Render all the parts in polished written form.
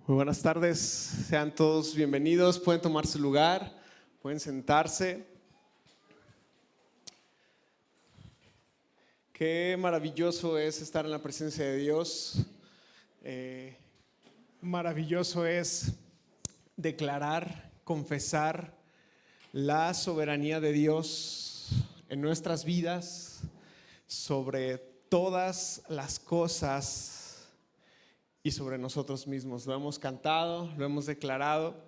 Muy buenas tardes, sean todos bienvenidos, pueden tomar su lugar, pueden sentarse. Qué maravilloso es estar en la presencia de Dios, maravilloso es declarar, confesar la soberanía de Dios en nuestras vidas sobre todas las cosas y sobre nosotros mismos. Lo hemos cantado, lo hemos declarado.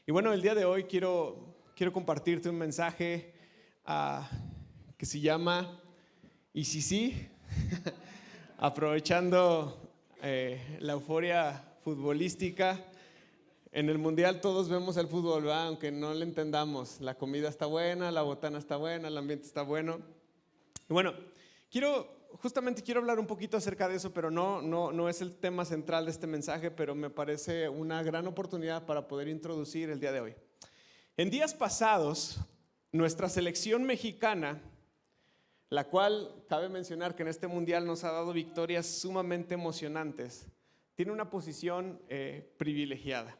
Y bueno, el día de hoy quiero compartirte un mensaje que se llama ¿Y si sí? Aprovechando la euforia futbolística. En el mundial todos vemos el fútbol, ¿verdad? Aunque no le entendamos. La comida está buena, la botana está buena, el ambiente está bueno. Y bueno, justamente quiero hablar un poquito acerca de eso, pero no es el tema central de este mensaje, pero me parece una gran oportunidad para poder introducir el día de hoy. En días pasados, nuestra selección mexicana, la cual cabe mencionar que en este mundial nos ha dado victorias sumamente emocionantes, tiene una posición privilegiada.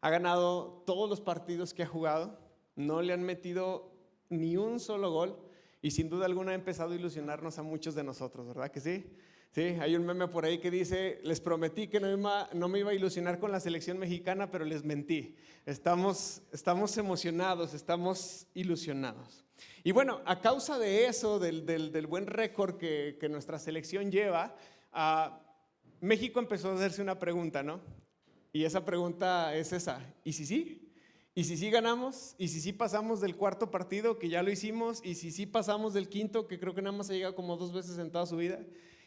Ha ganado todos los partidos que ha jugado, no le han metido ni un solo gol. Y sin duda alguna ha empezado a ilusionarnos a muchos de nosotros, ¿verdad que sí? Sí, hay un meme por ahí que dice, les prometí que no me iba a ilusionar con la selección mexicana, pero les mentí. Estamos emocionados, estamos ilusionados. Y bueno, a causa de eso, del buen récord que nuestra selección lleva, México empezó a hacerse una pregunta, ¿no? Y esa pregunta es esa, ¿y si sí? ¿Y si sí ganamos? ¿Y si sí pasamos del cuarto partido, que ya lo hicimos? ¿Y si sí pasamos del quinto, que creo que nada más ha llegado como 2 veces en toda su vida?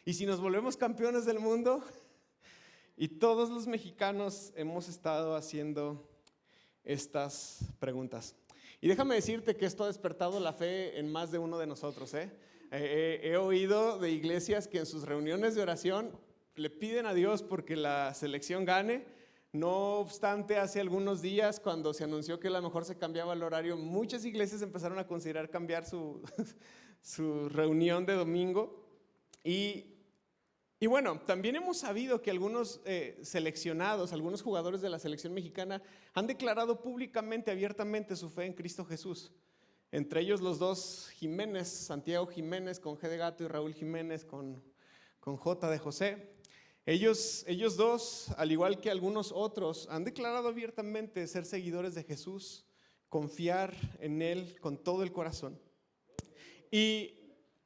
¿Y si nos volvemos campeones del mundo? Y todos los mexicanos hemos estado haciendo estas preguntas. Y déjame decirte que esto ha despertado la fe en más de uno de nosotros, ¿eh? He oído de iglesias que en sus reuniones de oración le piden a Dios porque la selección gane. No obstante, hace algunos días, cuando se anunció que a lo mejor se cambiaba el horario, muchas iglesias empezaron a considerar cambiar su reunión de domingo. Y bueno, también hemos sabido que algunos seleccionados, algunos jugadores de la selección mexicana han declarado públicamente, abiertamente su fe en Cristo Jesús. Entre ellos los dos Jiménez, Santiago Jiménez con G de gato y Raúl Jiménez con J de José. Ellos dos, al igual que algunos otros, han declarado abiertamente ser seguidores de Jesús, confiar en Él con todo el corazón. Y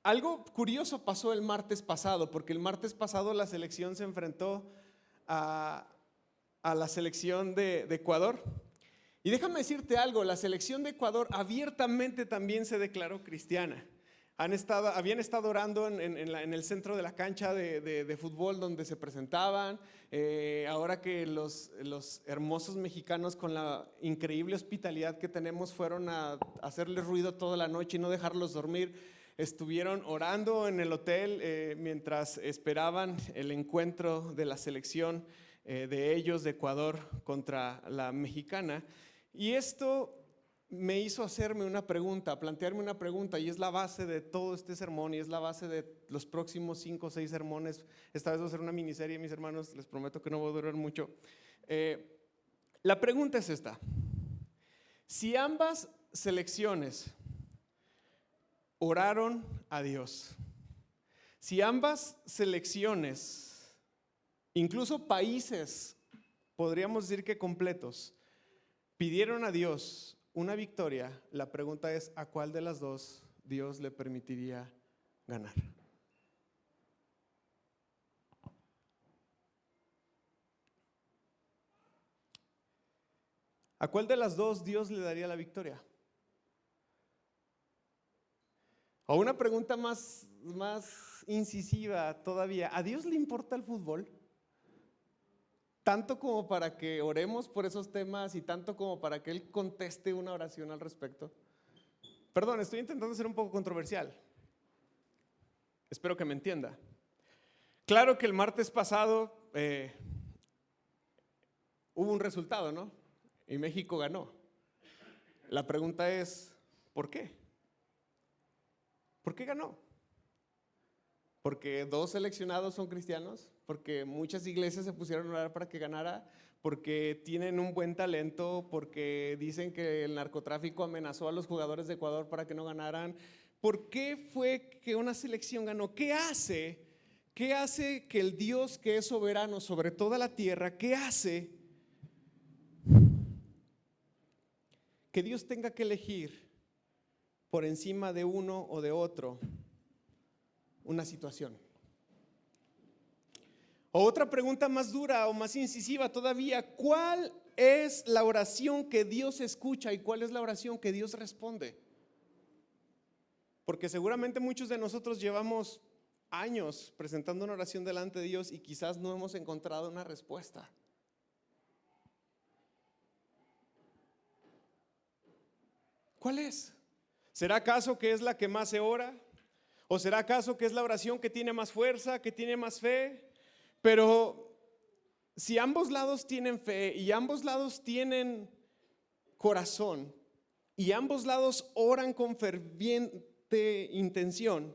algo curioso pasó el martes pasado, porque el martes pasado la selección se enfrentó a la selección de Ecuador. Y déjame decirte algo, la selección de Ecuador abiertamente también se declaró cristiana. Habían estado orando en el centro de la cancha de fútbol donde se presentaban. Ahora que los hermosos mexicanos, con la increíble hospitalidad que tenemos, fueron a hacerles ruido toda la noche y no dejarlos dormir, estuvieron orando en el hotel mientras esperaban el encuentro de la selección de ellos, de Ecuador, contra la mexicana. Y esto me hizo hacerme una pregunta, plantearme una pregunta, y es la base de todo este sermón y es la base de los próximos 5 o 6 sermones. Esta vez va a ser una miniserie, mis hermanos, les prometo que no va a durar mucho. La pregunta es esta: si ambas selecciones oraron a Dios, si ambas selecciones, incluso países, podríamos decir que completos, pidieron a Dios una victoria, la pregunta es: ¿a cuál de las dos Dios le permitiría ganar? ¿A cuál de las dos Dios le daría la victoria? O una pregunta más incisiva todavía: ¿a Dios le importa el fútbol? Tanto como para que oremos por esos temas y tanto como para que Él conteste una oración al respecto. Perdón, estoy intentando ser un poco controversial. Espero que me entienda. Claro que el martes pasado hubo un resultado, ¿no? Y México ganó. La pregunta es: ¿por qué? ¿Por qué ganó? porque 2 seleccionados son cristianos, porque muchas iglesias se pusieron a orar para que ganara, porque tienen un buen talento, porque dicen que el narcotráfico amenazó a los jugadores de Ecuador para que no ganaran. ¿Por qué fue que una selección ganó? ¿Qué hace? ¿Qué hace que el Dios que es soberano sobre toda la tierra, qué hace que Dios tenga que elegir por encima de uno o de otro una situación? O otra pregunta más dura o más incisiva todavía, ¿cuál es la oración que Dios escucha y cuál es la oración que Dios responde? Porque seguramente muchos de nosotros llevamos años presentando una oración delante de Dios y quizás no hemos encontrado una respuesta. ¿Cuál es? ¿Será acaso que es la que más se ora? ¿O será acaso que es la oración que tiene más fuerza, que tiene más fe? Pero si ambos lados tienen fe y ambos lados tienen corazón y ambos lados oran con ferviente intención,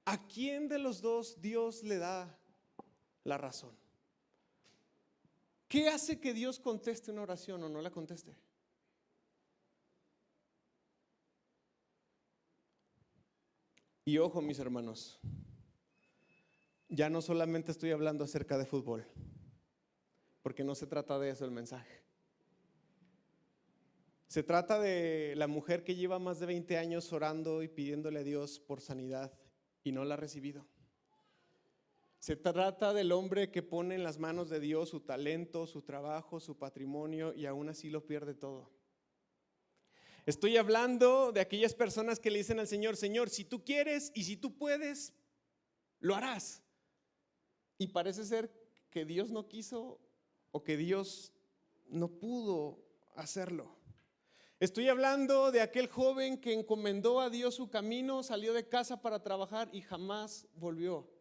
¿a quién de los dos Dios le da la razón? ¿Qué hace que Dios conteste una oración o no la conteste? Y ojo, mis hermanos, ya no solamente estoy hablando acerca de fútbol, porque no se trata de eso el mensaje. Se trata de la mujer que lleva más de 20 años orando y pidiéndole a Dios por sanidad y no la ha recibido. Se trata del hombre que pone en las manos de Dios su talento, su trabajo, su patrimonio y aún así lo pierde todo. Estoy hablando de aquellas personas que le dicen al Señor: Señor, si tú quieres y si tú puedes, lo harás. Y parece ser que Dios no quiso o que Dios no pudo hacerlo. Estoy hablando de aquel joven que encomendó a Dios su camino, salió de casa para trabajar y jamás volvió.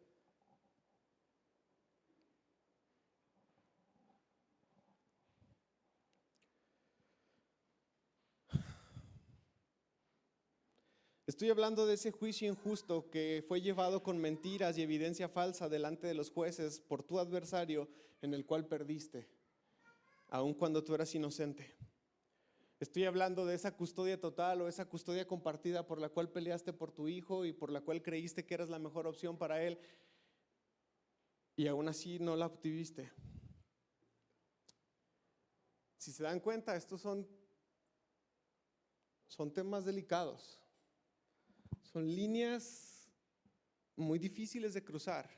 Estoy hablando de ese juicio injusto que fue llevado con mentiras y evidencia falsa delante de los jueces por tu adversario, en el cual perdiste, aun cuando tú eras inocente. Estoy hablando de esa custodia total o esa custodia compartida por la cual peleaste por tu hijo y por la cual creíste que eras la mejor opción para él y aún así no la obtuviste. Si se dan cuenta, estos son temas delicados. Son líneas muy difíciles de cruzar,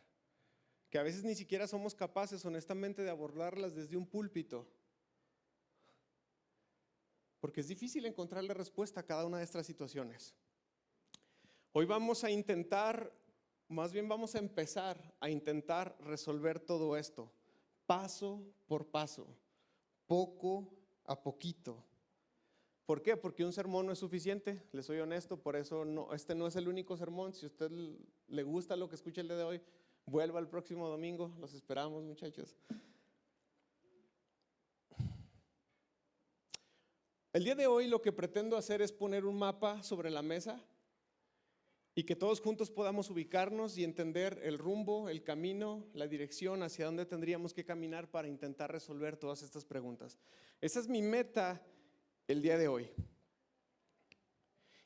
que a veces ni siquiera somos capaces honestamente de abordarlas desde un púlpito, porque es difícil encontrarle respuesta a cada una de estas situaciones. Hoy vamos a intentar, más bien vamos a empezar a intentar resolver todo esto, paso por paso, poco a poquito. ¿Por qué? Porque un sermón no es suficiente, les soy honesto, por eso este no es el único sermón. Si a usted le gusta lo que escucha el día de hoy, vuelva el próximo domingo, los esperamos, muchachos. El día de hoy lo que pretendo hacer es poner un mapa sobre la mesa y que todos juntos podamos ubicarnos y entender el rumbo, el camino, la dirección hacia dónde tendríamos que caminar para intentar resolver todas estas preguntas. Esa es mi meta el día de hoy.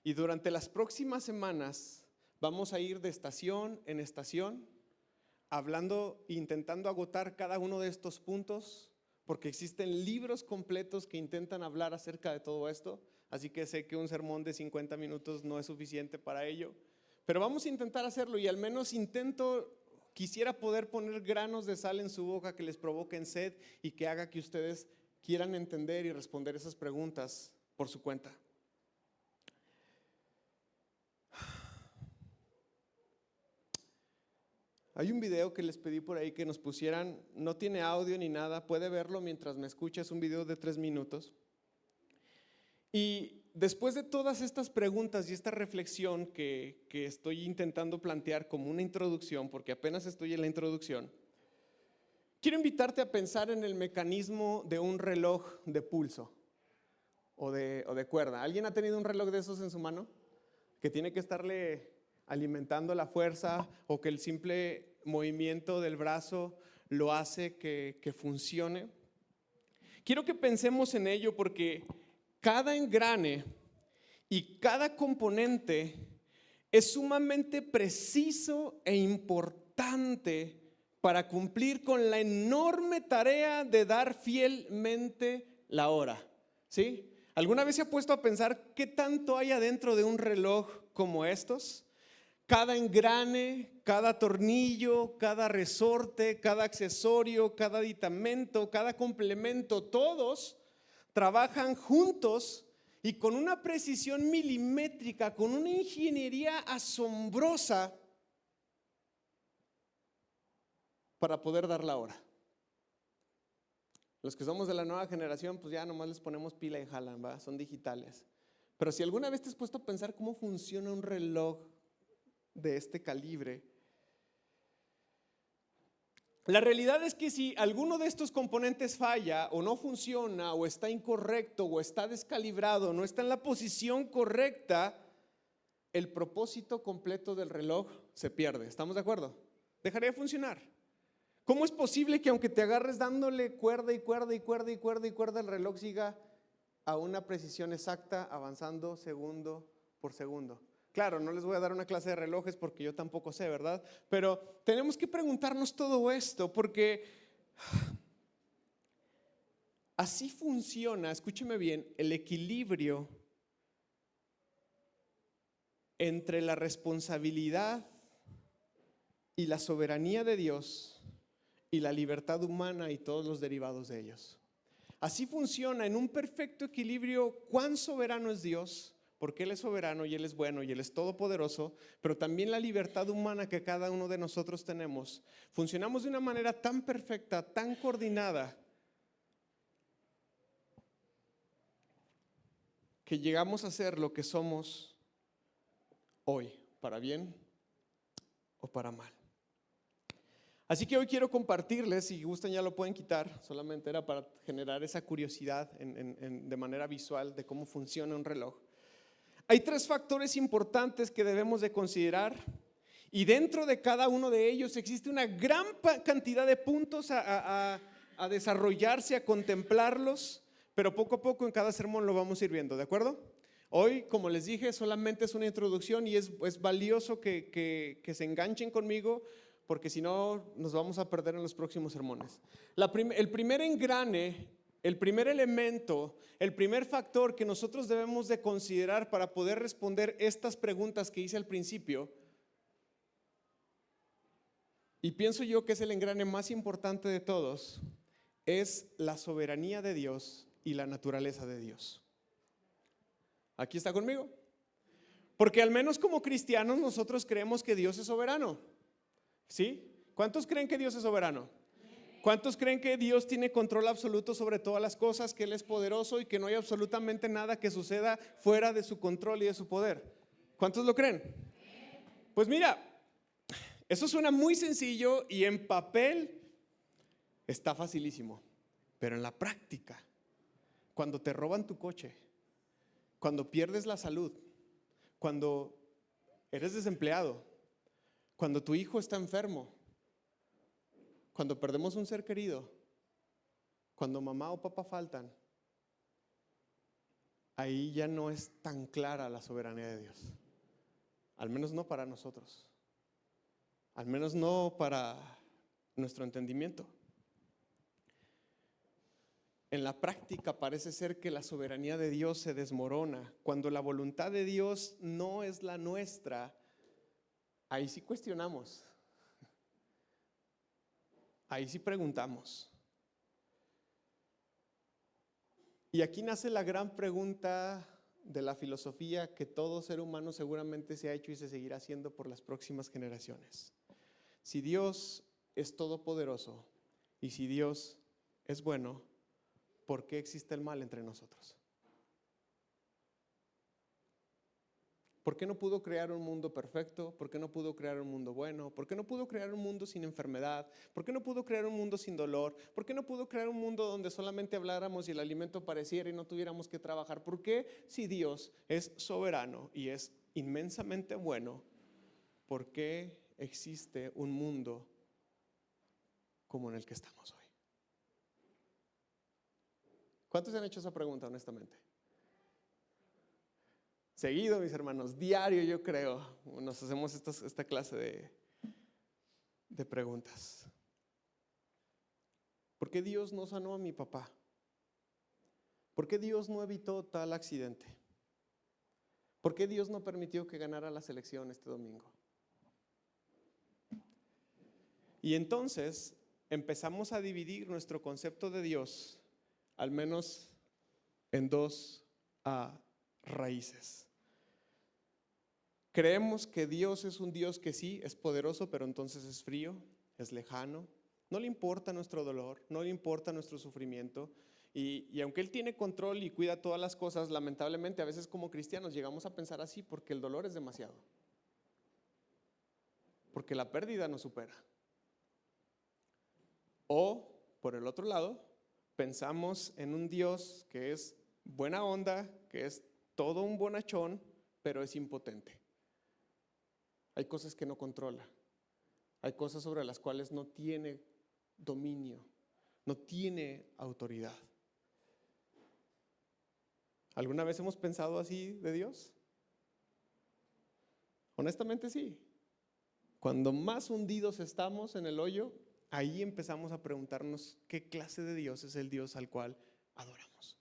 Y durante las próximas semanas vamos a ir de estación en estación, hablando, intentando agotar cada uno de estos puntos, porque existen libros completos que intentan hablar acerca de todo esto, así que sé que un sermón de 50 minutos no es suficiente para ello, pero vamos a intentar hacerlo y al menos quisiera poder poner granos de sal en su boca que les provoquen sed y que haga que ustedes quieran entender y responder esas preguntas por su cuenta. Hay un video que les pedí por ahí que nos pusieran, no tiene audio ni nada, puede verlo mientras me escucha, es un video de 3 minutos. Y después de todas estas preguntas y esta reflexión que estoy intentando plantear como una introducción, porque apenas estoy en la introducción, quiero invitarte a pensar en el mecanismo de un reloj de pulso o de cuerda. ¿Alguien ha tenido un reloj de esos en su mano? Que tiene que estarle alimentando la fuerza o que el simple movimiento del brazo lo hace que funcione. Quiero que pensemos en ello porque cada engrane y cada componente es sumamente preciso e importante para cumplir con la enorme tarea de dar fielmente la hora. ¿Sí? ¿Alguna vez se ha puesto a pensar qué tanto hay adentro de un reloj como estos? Cada engrane, cada tornillo, cada resorte, cada accesorio, cada aditamento, cada complemento, todos trabajan juntos y con una precisión milimétrica, con una ingeniería asombrosa para poder dar la hora. Los que somos de la nueva generación, pues ya nomás les ponemos pila y jalan, ¿va? Son digitales. Pero si alguna vez te has puesto a pensar cómo funciona un reloj de este calibre, la realidad es que si alguno de estos componentes falla o no funciona o está incorrecto o está descalibrado, no está en la posición correcta, el propósito completo del reloj se pierde. ¿Estamos de acuerdo? Dejaría de funcionar. ¿Cómo es posible que aunque te agarres dándole cuerda y cuerda y cuerda y cuerda y cuerda, el reloj siga a una precisión exacta, avanzando segundo por segundo? Claro, no les voy a dar una clase de relojes porque yo tampoco sé, ¿verdad? Pero tenemos que preguntarnos todo esto porque así funciona, escúcheme bien, el equilibrio entre la responsabilidad y la soberanía de Dios y la libertad humana y todos los derivados de ellos. Así funciona en un perfecto equilibrio cuán soberano es Dios, porque Él es soberano y Él es bueno y Él es todopoderoso, pero también la libertad humana que cada uno de nosotros tenemos. Funcionamos de una manera tan perfecta, tan coordinada, que llegamos a ser lo que somos hoy, para bien o para mal. Así que hoy quiero compartirles, si gustan ya lo pueden quitar, solamente era para generar esa curiosidad de manera visual de cómo funciona un reloj. Hay 3 factores importantes que debemos de considerar y dentro de cada uno de ellos existe una gran cantidad de puntos a desarrollarse, a contemplarlos, pero poco a poco en cada sermón lo vamos a ir viendo, ¿de acuerdo? Hoy, como les dije, solamente es una introducción y es valioso que se enganchen conmigo porque si no nos vamos a perder en los próximos sermones. El primer engrane, el primer elemento, el primer factor que nosotros debemos de considerar para poder responder estas preguntas que hice al principio, y pienso yo que es el engrane más importante de todos, es la soberanía de Dios y la naturaleza de Dios. ¿Aquí está conmigo? Porque al menos como cristianos nosotros creemos que Dios es soberano. ¿Sí? ¿Cuántos creen que Dios es soberano? ¿Cuántos creen que Dios tiene control absoluto sobre todas las cosas, que Él es poderoso y que no hay absolutamente nada que suceda fuera de su control y de su poder? ¿Cuántos lo creen? Pues mira, eso suena muy sencillo y en papel está facilísimo, pero en la práctica, cuando te roban tu coche, cuando pierdes la salud, cuando eres desempleado, cuando tu hijo está enfermo, cuando perdemos un ser querido, cuando mamá o papá faltan, ahí ya no es tan clara la soberanía de Dios. Al menos no para nosotros. Al menos no para nuestro entendimiento. En la práctica parece ser que la soberanía de Dios se desmorona. Cuando la voluntad de Dios no es la nuestra, ahí sí cuestionamos. Ahí sí preguntamos. Y aquí nace la gran pregunta de la filosofía que todo ser humano seguramente se ha hecho y se seguirá haciendo por las próximas generaciones. Si Dios es todopoderoso y si Dios es bueno, ¿por qué existe el mal entre nosotros? ¿Por qué no pudo crear un mundo perfecto? ¿Por qué no pudo crear un mundo bueno? ¿Por qué no pudo crear un mundo sin enfermedad? ¿Por qué no pudo crear un mundo sin dolor? ¿Por qué no pudo crear un mundo donde solamente habláramos y el alimento apareciera y no tuviéramos que trabajar? ¿Por qué, si Dios es soberano y es inmensamente bueno, por qué existe un mundo como en el que estamos hoy. ¿Cuántos se han hecho esa pregunta honestamente? Seguido, mis hermanos, diario yo creo, nos hacemos esta clase de preguntas. ¿Por qué Dios no sanó a mi papá? ¿Por qué Dios no evitó tal accidente? ¿Por qué Dios no permitió que ganara la selección este domingo? Y entonces empezamos a dividir nuestro concepto de Dios, al menos en dos raíces. Creemos que Dios es un Dios que sí, es poderoso, pero entonces es frío, es lejano. No le importa nuestro dolor, no le importa nuestro sufrimiento. Y aunque Él tiene control y cuida todas las cosas, lamentablemente a veces como cristianos llegamos a pensar así porque el dolor es demasiado. Porque la pérdida nos supera. O, por el otro lado, pensamos en un Dios que es buena onda, que es todo un bonachón, pero es impotente. Hay cosas que no controla. Hay cosas sobre las cuales no tiene dominio, no tiene autoridad. ¿Alguna vez hemos pensado así de Dios? Honestamente sí. Cuando más hundidos estamos en el hoyo, ahí empezamos a preguntarnos qué clase de Dios es el Dios al cual adoramos.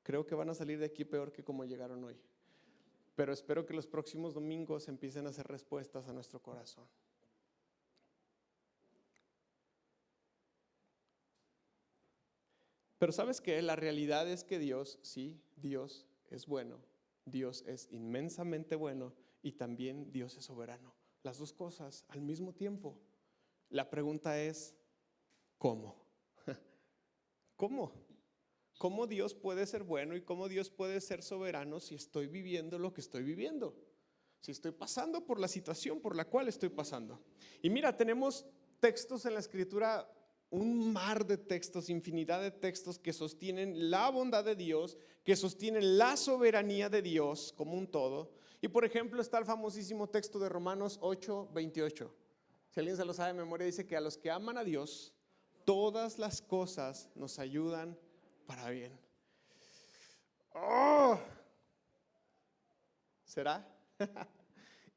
Creo que van a salir de aquí peor que como llegaron hoy. Pero espero que los próximos domingos empiecen a hacer respuestas a nuestro corazón. Pero ¿sabes qué? La realidad es que Dios, sí, Dios es bueno. Dios es inmensamente bueno y también Dios es soberano. Las dos cosas al mismo tiempo. La pregunta es, ¿cómo? ¿Cómo? ¿Cómo Dios puede ser bueno y cómo Dios puede ser soberano si estoy viviendo lo que estoy viviendo? Si estoy pasando por la situación por la cual estoy pasando. Y mira, tenemos textos en la Escritura, un mar de textos, infinidad de textos que sostienen la bondad de Dios, que sostienen la soberanía de Dios como un todo. Y por ejemplo está el famosísimo texto de Romanos 8:28. Si alguien se lo sabe de memoria, dice que a los que aman a Dios, todas las cosas nos ayudan para bien. ¡Oh! ¿Será?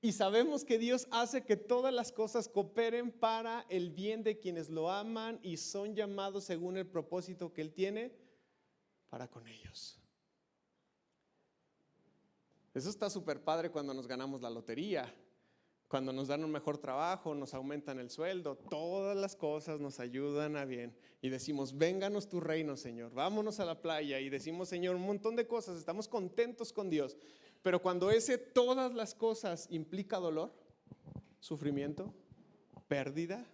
Y sabemos que Dios hace que todas las cosas cooperen para el bien de quienes lo aman y son llamados según el propósito que Él tiene para con ellos. Eso está súper padre cuando nos ganamos la lotería, cuando nos dan un mejor trabajo, nos aumentan el sueldo, todas las cosas nos ayudan a bien. Y decimos, vénganos tu reino, Señor, vámonos a la playa. Y decimos, Señor, un montón de cosas, estamos contentos con Dios. Pero cuando todas las cosas implica dolor, sufrimiento, pérdida,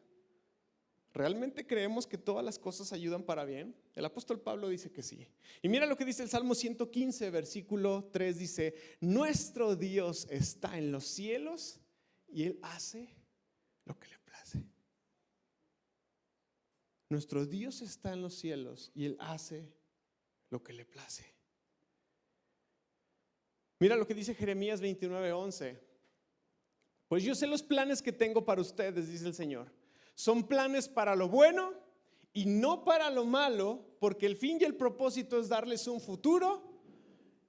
¿realmente creemos que todas las cosas ayudan para bien? El apóstol Pablo dice que sí. Y mira lo que dice el Salmo 115, versículo 3, dice, nuestro Dios está en los cielos y Él hace lo que le place. Nuestro Dios está en los cielos y Él hace lo que le place. Mira lo que dice Jeremías 29:11. Pues yo sé los planes que tengo para ustedes, dice el Señor. Son planes para lo bueno y no para lo malo, porque el fin y el propósito es darles un futuro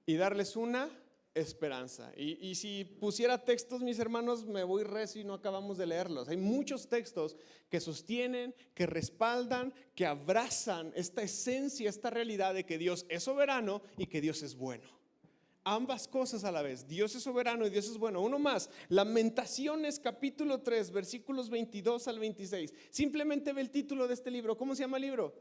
y darles una esperanza. Y si pusiera textos, mis hermanos, me voy recio y no acabamos de leerlos. Hay muchos textos que sostienen, que respaldan, que abrazan esta esencia, esta realidad de que Dios es soberano y que Dios es bueno. Ambas cosas a la vez, Dios es soberano y Dios es bueno. Uno más, Lamentaciones capítulo 3, versículos 22 al 26. Simplemente ve el título de este libro. ¿Cómo se llama el libro?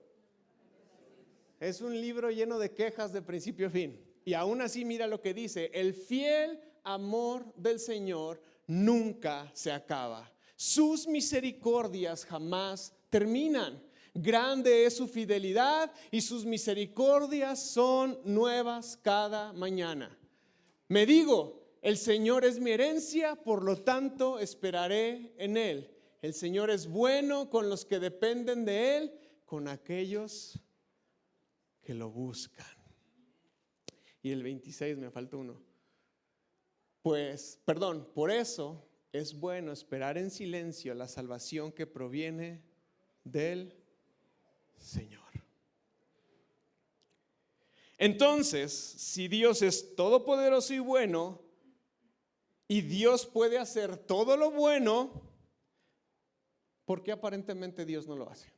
Es un libro lleno de quejas de principio a fin. Y aún así mira lo que dice, el fiel amor del Señor nunca se acaba. Sus misericordias jamás terminan. Grande es su fidelidad y sus misericordias son nuevas cada mañana. Me digo, el Señor es mi herencia, por lo tanto esperaré en Él. El Señor es bueno con los que dependen de Él, con aquellos que lo buscan. Y el 26, me falta uno. Por eso es bueno esperar en silencio la salvación que proviene del Señor. Entonces, si Dios es todopoderoso y bueno, y Dios puede hacer todo lo bueno, ¿por qué aparentemente Dios no lo hace?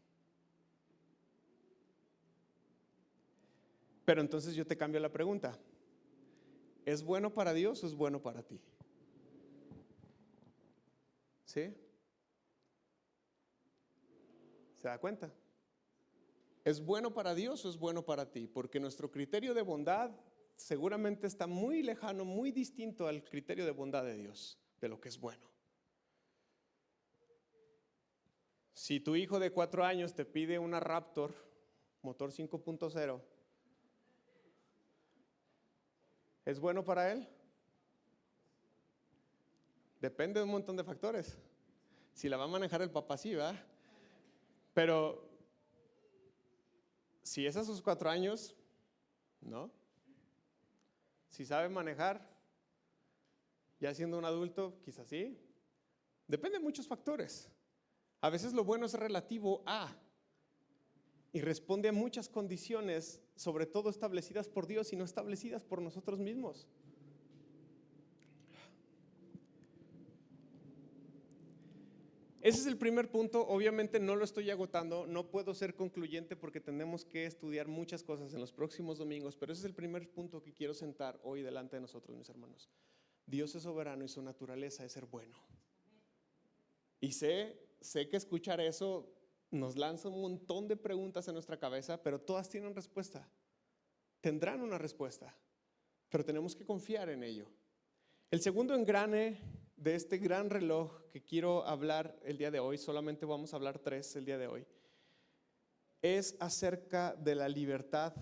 Pero entonces yo te cambio la pregunta. ¿Es bueno para Dios o es bueno para ti? ¿Sí? ¿Se da cuenta? ¿Es bueno para Dios o es bueno para ti? Porque nuestro criterio de bondad seguramente está muy lejano, muy distinto al criterio de bondad de Dios, de lo que es bueno. Si tu hijo de 4 años te pide una Raptor, motor 5.0, ¿es bueno para él? Depende de un montón de factores. Si la va a manejar el papá, sí, ¿verdad? Pero si es a sus 4 años, ¿no? Si sabe manejar, ya siendo un adulto, quizás sí. Depende de muchos factores. A veces lo bueno es relativo a y responde a muchas condiciones, sobre todo establecidas por Dios y no establecidas por nosotros mismos. Ese es el primer punto. Obviamente no lo estoy agotando, no puedo ser concluyente porque tenemos que estudiar muchas cosas en los próximos domingos, pero ese es el primer punto que quiero sentar hoy delante de nosotros, mis hermanos. Dios es soberano y su naturaleza es ser bueno. Y sé que escuchar eso nos lanza un montón de preguntas en nuestra cabeza, pero todas tienen respuesta. Tendrán una respuesta, pero tenemos que confiar en ello. El segundo engrane de este gran reloj que quiero hablar el día de hoy, solamente vamos a hablar 3 el día de hoy, es acerca de la libertad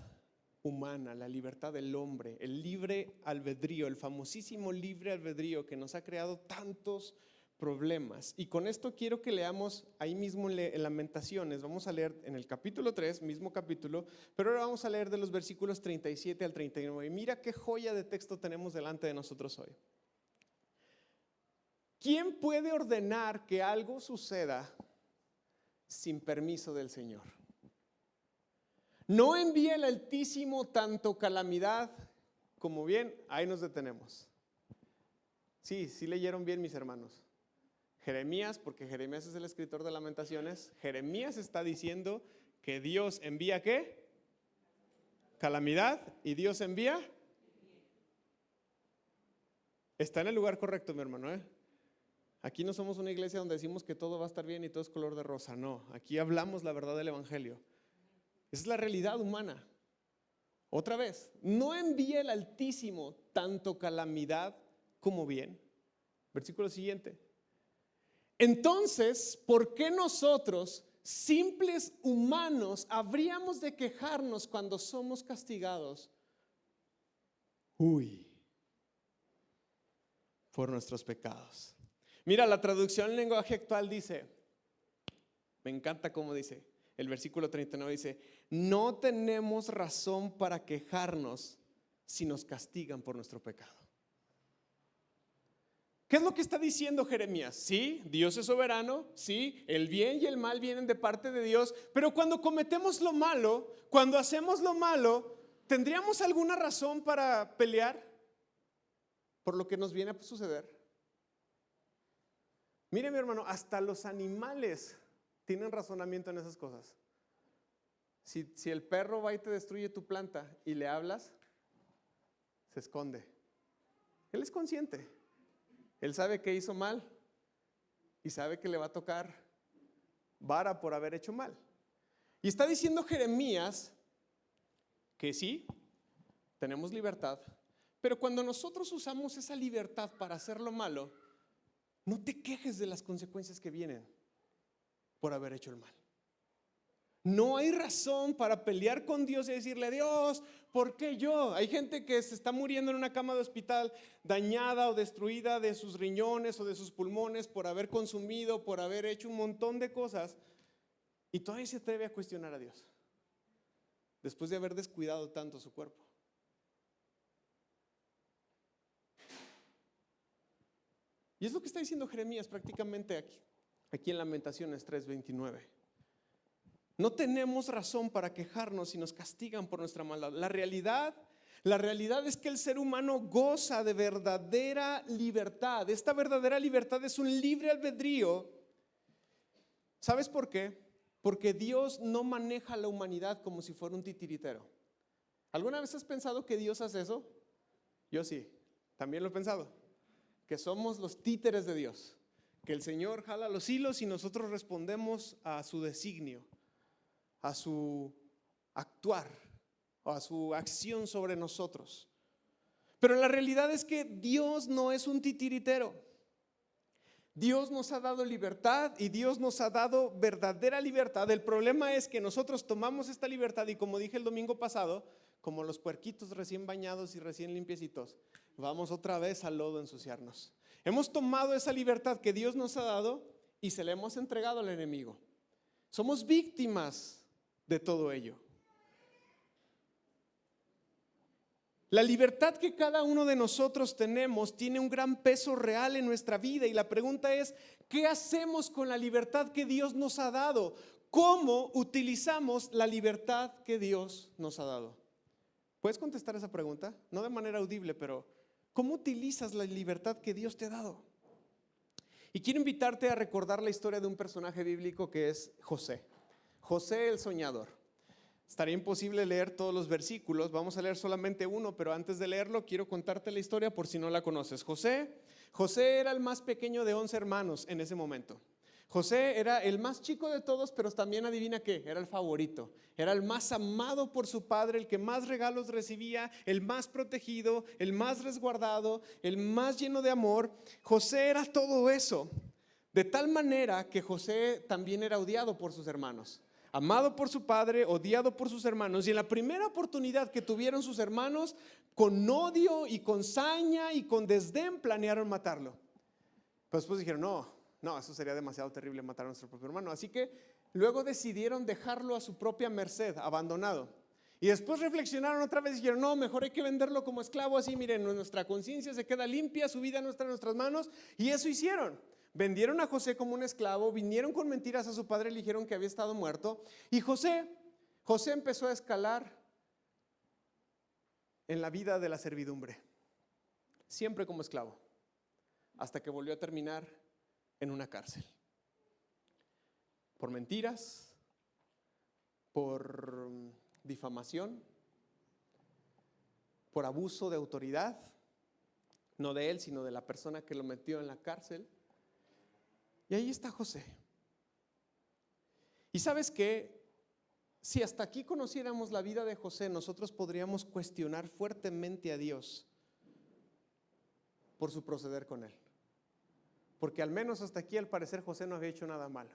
humana, la libertad del hombre, el libre albedrío, el famosísimo libre albedrío que nos ha creado tantos problemas. Y con esto quiero que leamos ahí mismo en Lamentaciones. Vamos a leer en el capítulo 3, mismo capítulo, pero ahora vamos a leer de los versículos 37 al 39. Y mira qué joya de texto tenemos delante de nosotros hoy. ¿Quién puede ordenar que algo suceda sin permiso del Señor? No envía el Altísimo tanto calamidad como bien. Ahí nos detenemos. Sí leyeron bien, mis hermanos. Jeremías, porque Jeremías es el escritor de Lamentaciones, Jeremías está diciendo que Dios envía ¿qué? Calamidad, y Dios envía. Está en el lugar correcto, mi hermano, ¿eh? Aquí no somos una iglesia donde decimos que todo va a estar bien y todo es color de rosa. No, aquí hablamos la verdad del evangelio. Esa es la realidad humana. Otra vez, no envía el Altísimo tanto calamidad como bien. Versículo siguiente. Entonces, ¿por qué nosotros, simples humanos, habríamos de quejarnos cuando somos castigados? Por nuestros pecados. Mira, la traducción en lenguaje actual dice, me encanta cómo dice, el versículo 39 dice, no tenemos razón para quejarnos si nos castigan por nuestro pecado. ¿Qué es lo que está diciendo Jeremías? Sí, Dios es soberano, sí, el bien y el mal vienen de parte de Dios, pero cuando cometemos lo malo, cuando hacemos lo malo, ¿tendríamos alguna razón para pelear por lo que nos viene a suceder? Mire, mi hermano, hasta los animales tienen razonamiento en esas cosas. Si el perro va y te destruye tu planta y le hablas, se esconde. Él es consciente. Él sabe que hizo mal y sabe que le va a tocar vara por haber hecho mal. Y está diciendo Jeremías que sí, tenemos libertad, pero cuando nosotros usamos esa libertad para hacer lo malo, no te quejes de las consecuencias que vienen por haber hecho el mal. No hay razón para pelear con Dios y decirle, Dios, ¿por qué yo? Hay gente que se está muriendo en una cama de hospital dañada o destruida de sus riñones o de sus pulmones por haber consumido, por haber hecho un montón de cosas, y todavía se atreve a cuestionar a Dios después de haber descuidado tanto su cuerpo. Y es lo que está diciendo Jeremías prácticamente aquí en Lamentaciones 3:29. No tenemos razón para quejarnos si nos castigan por nuestra maldad. La realidad es que el ser humano goza de verdadera libertad. Esta verdadera libertad es un libre albedrío. ¿Sabes por qué? Porque Dios no maneja a la humanidad como si fuera un titiritero. ¿Alguna vez has pensado que Dios hace eso? Yo sí, también lo he pensado. Que somos los títeres de Dios. Que el Señor jala los hilos y nosotros respondemos a su designio, a su actuar, o a su acción sobre nosotros. Pero la realidad es que Dios no es un titiritero. Dios nos ha dado libertad y Dios nos ha dado verdadera libertad. El problema es que nosotros tomamos esta libertad y, como dije el domingo pasado, como los puerquitos recién bañados y recién limpiecitos, vamos otra vez al lodo a ensuciarnos. Hemos tomado esa libertad que Dios nos ha dado y se la hemos entregado al enemigo. Somos víctimas de todo ello. La libertad que cada uno de nosotros tenemos tiene un gran peso real en nuestra vida y la pregunta es, ¿qué hacemos con la libertad que Dios nos ha dado? ¿Cómo utilizamos la libertad que Dios nos ha dado? ¿Puedes contestar esa pregunta? No de manera audible, pero ¿cómo utilizas la libertad que Dios te ha dado? Y quiero invitarte a recordar la historia de un personaje bíblico que es José. José el soñador. Estaría imposible leer todos los versículos, vamos a leer solamente uno, pero antes de leerlo quiero contarte la historia por si no la conoces. José era el más pequeño de 11 hermanos en ese momento. José era el más chico de todos, pero también adivina qué, era el favorito. Era el más amado por su padre, el que más regalos recibía, el más protegido, el más resguardado, el más lleno de amor. José era todo eso, de tal manera que José también era odiado por sus hermanos. Amado por su padre, odiado por sus hermanos. Y en la primera oportunidad que tuvieron sus hermanos, con odio y con saña y con desdén, planearon matarlo. Pero después dijeron, no, eso sería demasiado terrible matar a nuestro propio hermano. Así que luego decidieron dejarlo a su propia merced, abandonado. Y después reflexionaron otra vez y dijeron, no, mejor hay que venderlo como esclavo. Así, miren, nuestra conciencia se queda limpia, su vida no está en nuestras manos. Y eso hicieron. Vendieron a José como un esclavo, vinieron con mentiras a su padre, le dijeron que había estado muerto. Y José empezó a escalar en la vida de la servidumbre, siempre como esclavo, hasta que volvió a terminar en una cárcel. Por mentiras, por difamación, por abuso de autoridad, no de él, sino de la persona que lo metió en la cárcel. Y ahí está José. Y sabes qué, si hasta aquí conociéramos la vida de José, nosotros podríamos cuestionar fuertemente a Dios por su proceder con él. Porque al menos hasta aquí, al parecer, José no había hecho nada malo.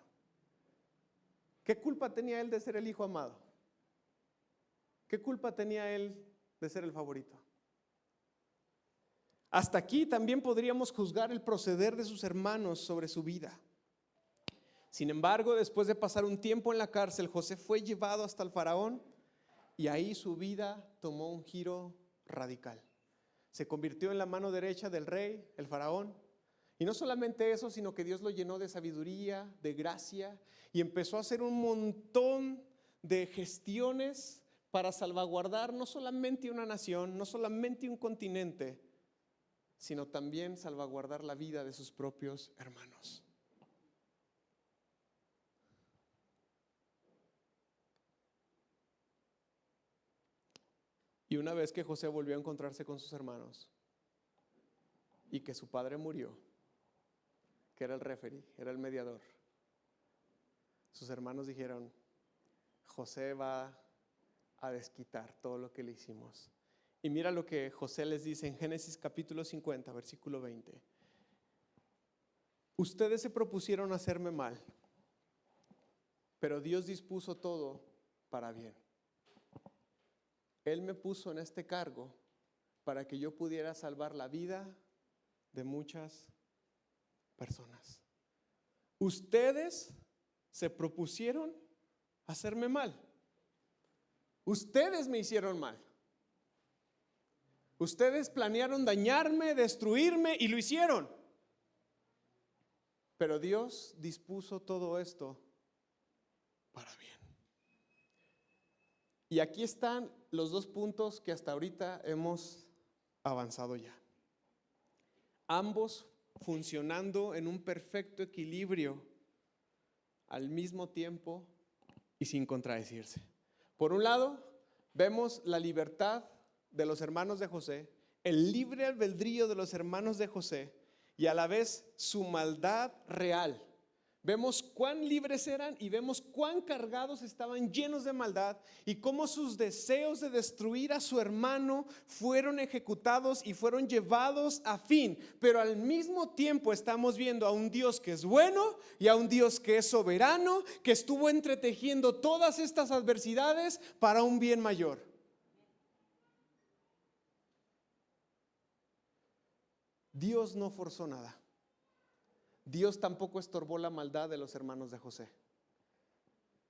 ¿Qué culpa tenía él de ser el hijo amado? ¿Qué culpa tenía él de ser el favorito? Hasta aquí también podríamos juzgar el proceder de sus hermanos sobre su vida. Sin embargo, después de pasar un tiempo en la cárcel, José fue llevado hasta el faraón y ahí su vida tomó un giro radical. Se convirtió en la mano derecha del rey, el faraón. Y no solamente eso, sino que Dios lo llenó de sabiduría, de gracia, y empezó a hacer un montón de gestiones para salvaguardar no solamente una nación, no solamente un continente, sino también salvaguardar la vida de sus propios hermanos. Y una vez que José volvió a encontrarse con sus hermanos y que su padre murió, que era el referee, era el mediador, sus hermanos dijeron, José va a desquitar todo lo que le hicimos. Y mira lo que José les dice en Génesis capítulo 50, versículo 20. Ustedes se propusieron hacerme mal, pero Dios dispuso todo para bien. Él me puso en este cargo para que yo pudiera salvar la vida de muchas personas. Ustedes se propusieron hacerme mal. Ustedes me hicieron mal. Ustedes planearon dañarme, destruirme y lo hicieron. Pero Dios dispuso todo esto para bien. Y aquí están los dos puntos que hasta ahorita hemos avanzado ya. Ambos funcionando en un perfecto equilibrio al mismo tiempo y sin contradecirse. Por un lado, vemos la libertad de los hermanos de José, el libre albedrío de los hermanos de José y a la vez su maldad real. Vemos cuán libres eran y vemos cuán cargados estaban, llenos de maldad, y cómo sus deseos de destruir a su hermano fueron ejecutados y fueron llevados a fin. Pero al mismo tiempo estamos viendo a un Dios que es bueno y a un Dios que es soberano, que estuvo entretejiendo todas estas adversidades para un bien mayor. Dios no forzó nada. Dios tampoco estorbó la maldad de los hermanos de José.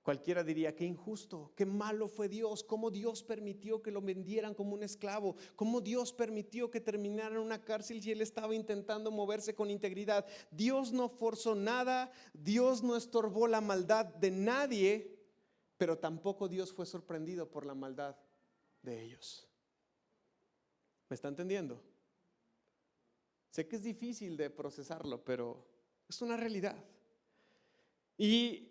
Cualquiera diría, qué injusto, qué malo fue Dios, cómo Dios permitió que lo vendieran como un esclavo, cómo Dios permitió que terminara en una cárcel si él estaba intentando moverse con integridad. Dios no forzó nada, Dios no estorbó la maldad de nadie, pero tampoco Dios fue sorprendido por la maldad de ellos. ¿Me está entendiendo? Sé que es difícil de procesarlo, pero es una realidad. Y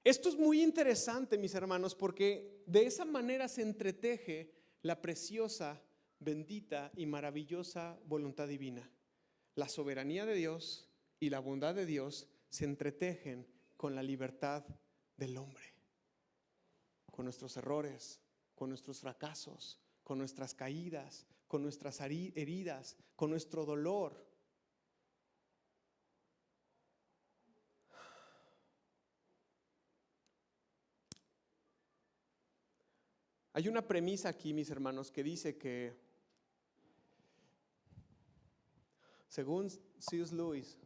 esto es muy interesante, mis hermanos, porque de esa manera se entreteje la preciosa, bendita y maravillosa voluntad divina. La soberanía de Dios y la bondad de Dios se entretejen con la libertad del hombre, con nuestros errores, con nuestros fracasos, con nuestras caídas, con nuestras heridas, con nuestro dolor. Hay una premisa aquí, mis hermanos, que dice que, según C.S. Lewis,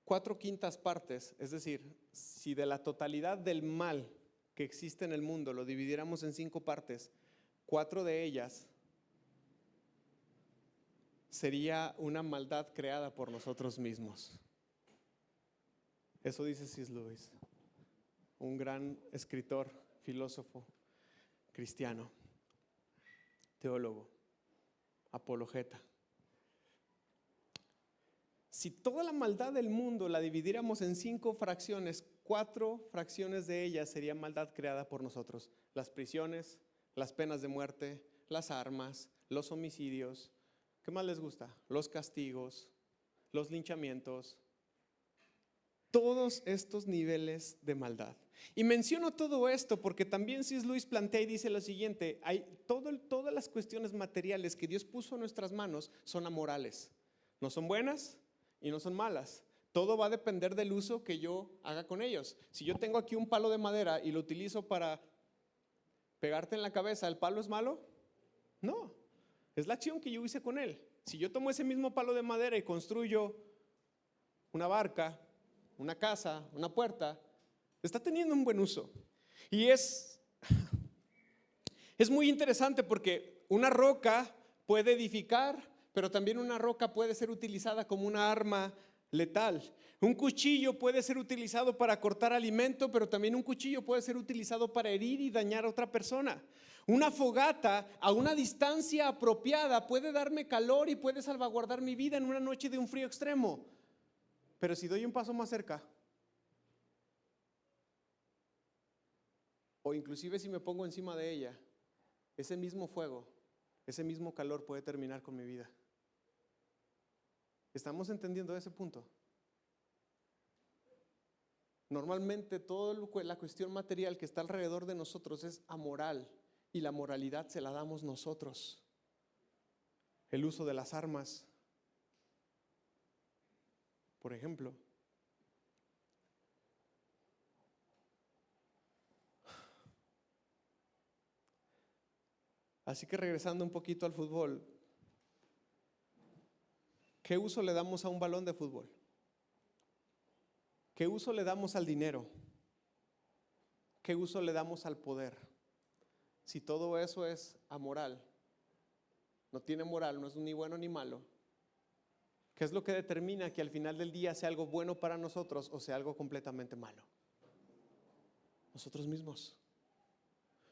4/5 partes, es decir, si de la totalidad del mal que existe en el mundo lo dividiéramos en 5 partes, 4 de ellas sería una maldad creada por nosotros mismos. Eso dice C.S. Lewis, un gran escritor, filósofo, cristiano, teólogo, apologeta. Si toda la maldad del mundo la dividiéramos en 5 fracciones, 4 fracciones de ellas serían maldad creada por nosotros. Las prisiones, las penas de muerte, las armas, los homicidios. ¿Qué más les gusta? Los castigos, los linchamientos. Todos estos niveles de maldad. Y menciono todo esto porque también C.S. Lewis plantea y dice lo siguiente: todas las cuestiones materiales que Dios puso en nuestras manos son amorales. No son buenas y no son malas. Todo va a depender del uso que yo haga con ellos. Si yo tengo aquí un palo de madera y lo utilizo para pegarte en la cabeza, ¿el palo es malo? No, es la acción que yo hice con él. Si yo tomo ese mismo palo de madera y construyo una barca, una casa, una puerta, está teniendo un buen uso. Y es muy interesante porque una roca puede edificar, pero también una roca puede ser utilizada como una arma letal. Un cuchillo puede ser utilizado para cortar alimento, pero también un cuchillo puede ser utilizado para herir y dañar a otra persona. Una fogata a una distancia apropiada puede darme calor y puede salvaguardar mi vida en una noche de un frío extremo. Pero si doy un paso más cerca, o inclusive si me pongo encima de ella, ese mismo fuego, ese mismo calor puede terminar con mi vida. ¿Estamos entendiendo ese punto? Normalmente toda la cuestión material que está alrededor de nosotros es amoral y la moralidad se la damos nosotros. El uso de las armas, por ejemplo. Así que regresando un poquito al fútbol, ¿qué uso le damos a un balón de fútbol? ¿Qué uso le damos al dinero? ¿Qué uso le damos al poder? Si todo eso es amoral, no tiene moral, no es ni bueno ni malo, ¿Qué es lo que determina que al final del día sea algo bueno para nosotros o sea algo completamente malo? Nosotros mismos.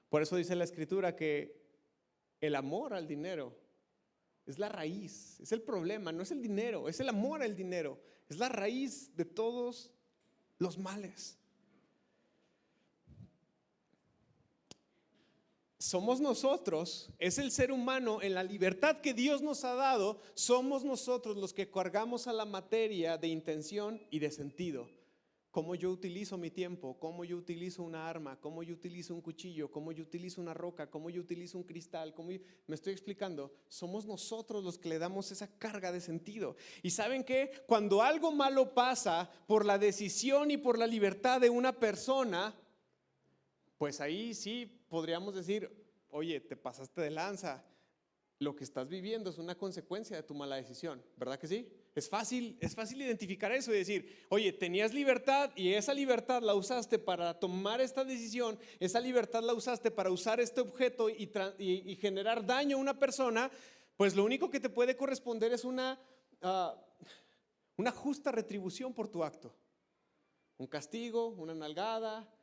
Por eso dice la Escritura que el amor al dinero es la raíz, es el problema, no es el dinero, es el amor al dinero, es la raíz de todos los males. Somos nosotros, es el ser humano en la libertad que Dios nos ha dado, somos nosotros los que cargamos a la materia de intención y de sentido. Cómo yo utilizo mi tiempo, cómo yo utilizo una arma, cómo yo utilizo un cuchillo, cómo yo utilizo una roca, cómo yo utilizo un cristal, me estoy explicando, somos nosotros los que le damos esa carga de sentido. Y ¿saben qué? Cuando algo malo pasa por la decisión y por la libertad de una persona, pues ahí sí podríamos decir, oye, te pasaste de lanza. Lo que estás viviendo es una consecuencia de tu mala decisión, ¿verdad que sí? Es fácil identificar eso y decir, oye, tenías libertad y esa libertad la usaste para tomar esta decisión, esa libertad la usaste para usar este objeto y generar daño a una persona, pues lo único que te puede corresponder es una justa retribución por tu acto. Un castigo, una nalgada,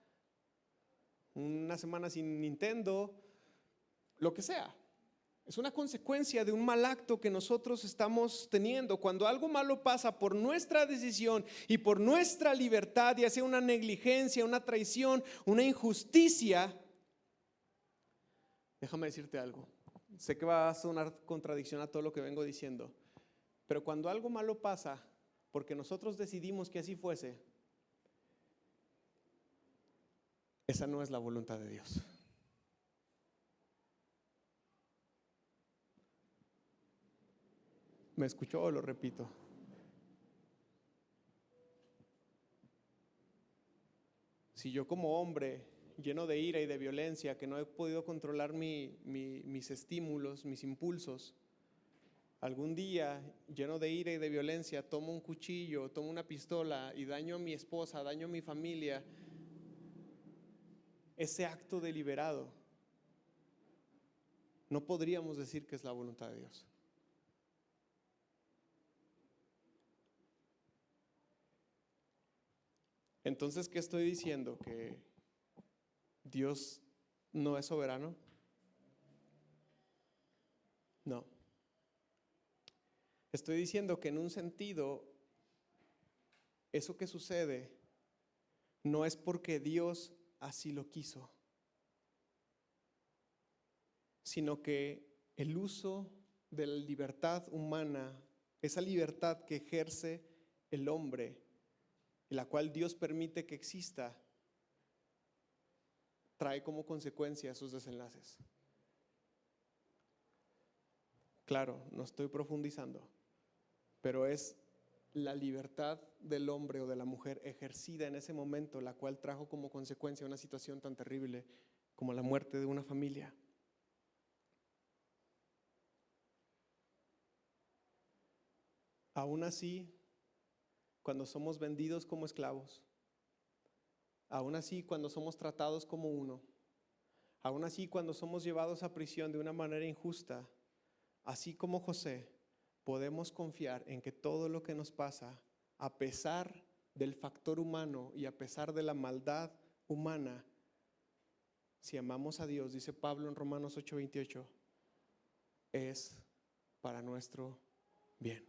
una semana sin Nintendo, lo que sea. Es una consecuencia de un mal acto que nosotros estamos teniendo. Cuando algo malo pasa por nuestra decisión y por nuestra libertad, ya sea una negligencia, una traición, una injusticia, déjame decirte algo. Sé que va a sonar contradicción a todo lo que vengo diciendo, pero cuando algo malo pasa porque nosotros decidimos que así fuese, esa no es la voluntad de Dios. ¿Me escuchó o lo repito? Si yo como hombre lleno de ira y de violencia, que no he podido controlar mis estímulos, mis impulsos, algún día lleno de ira y de violencia tomo un cuchillo, tomo una pistola y daño a mi esposa, daño a mi familia, ese acto deliberado no podríamos decir que es la voluntad de Dios. Entonces, ¿qué estoy diciendo? ¿Que Dios no es soberano? No. Estoy diciendo que en un sentido, eso que sucede no es porque Dios así lo quiso, sino que el uso de la libertad humana, esa libertad que ejerce el hombre, y la cual Dios permite que exista, trae como consecuencia sus desenlaces. Claro, no estoy profundizando, pero es la libertad del hombre o de la mujer ejercida en ese momento, la cual trajo como consecuencia una situación tan terrible como la muerte de una familia. Aún así, cuando somos vendidos como esclavos, aún así cuando somos tratados como uno, aún así cuando somos llevados a prisión de una manera injusta, así como José, podemos confiar en que todo lo que nos pasa, a pesar del factor humano y a pesar de la maldad humana, si amamos a Dios, dice Pablo en Romanos 8:28, es para nuestro bien.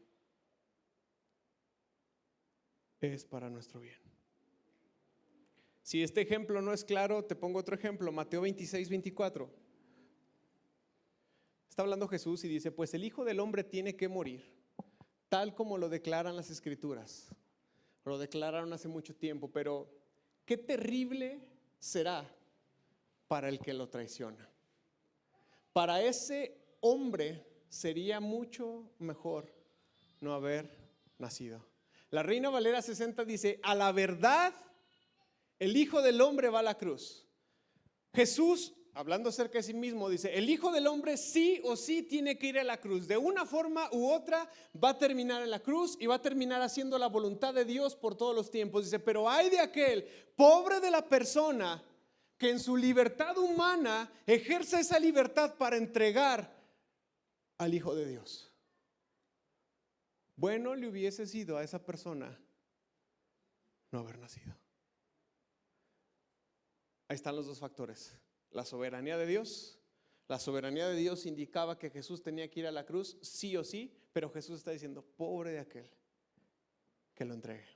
Es para nuestro bien. Si este ejemplo no es claro, te pongo otro ejemplo, Mateo 26:24. Está hablando Jesús y dice, pues el Hijo del Hombre tiene que morir, tal como lo declaran las Escrituras. Lo declararon hace mucho tiempo, pero qué terrible será para el que lo traiciona. Para ese hombre sería mucho mejor no haber nacido. La Reina Valera 60 dice, a la verdad, el Hijo del Hombre va a la cruz. Jesús, hablando acerca de sí mismo, dice, el Hijo del Hombre sí o sí tiene que ir a la cruz. De una forma u otra va a terminar en la cruz y va a terminar haciendo la voluntad de Dios por todos los tiempos. Dice, pero ay de aquel pobre de la persona que en su libertad humana ejerce esa libertad para entregar al Hijo de Dios. Bueno le hubiese sido a esa persona no haber nacido. Ahí están los dos factores. La soberanía de Dios. La soberanía de Dios indicaba que Jesús tenía que ir a la cruz, sí o sí, pero Jesús está diciendo, pobre de aquel que lo entregue.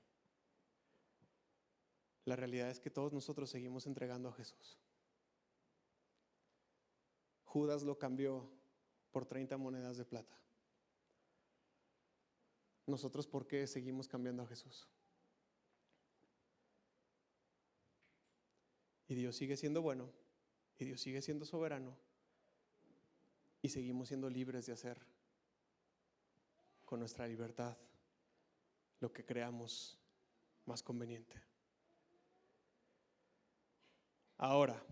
La realidad es que todos nosotros seguimos entregando a Jesús. Judas lo cambió por 30 monedas de plata. Nosotros, ¿por qué seguimos cambiando a Jesús? Y Dios sigue siendo bueno, y Dios sigue siendo soberano, y seguimos siendo libres de hacer con nuestra libertad lo que creamos más conveniente. Ahora,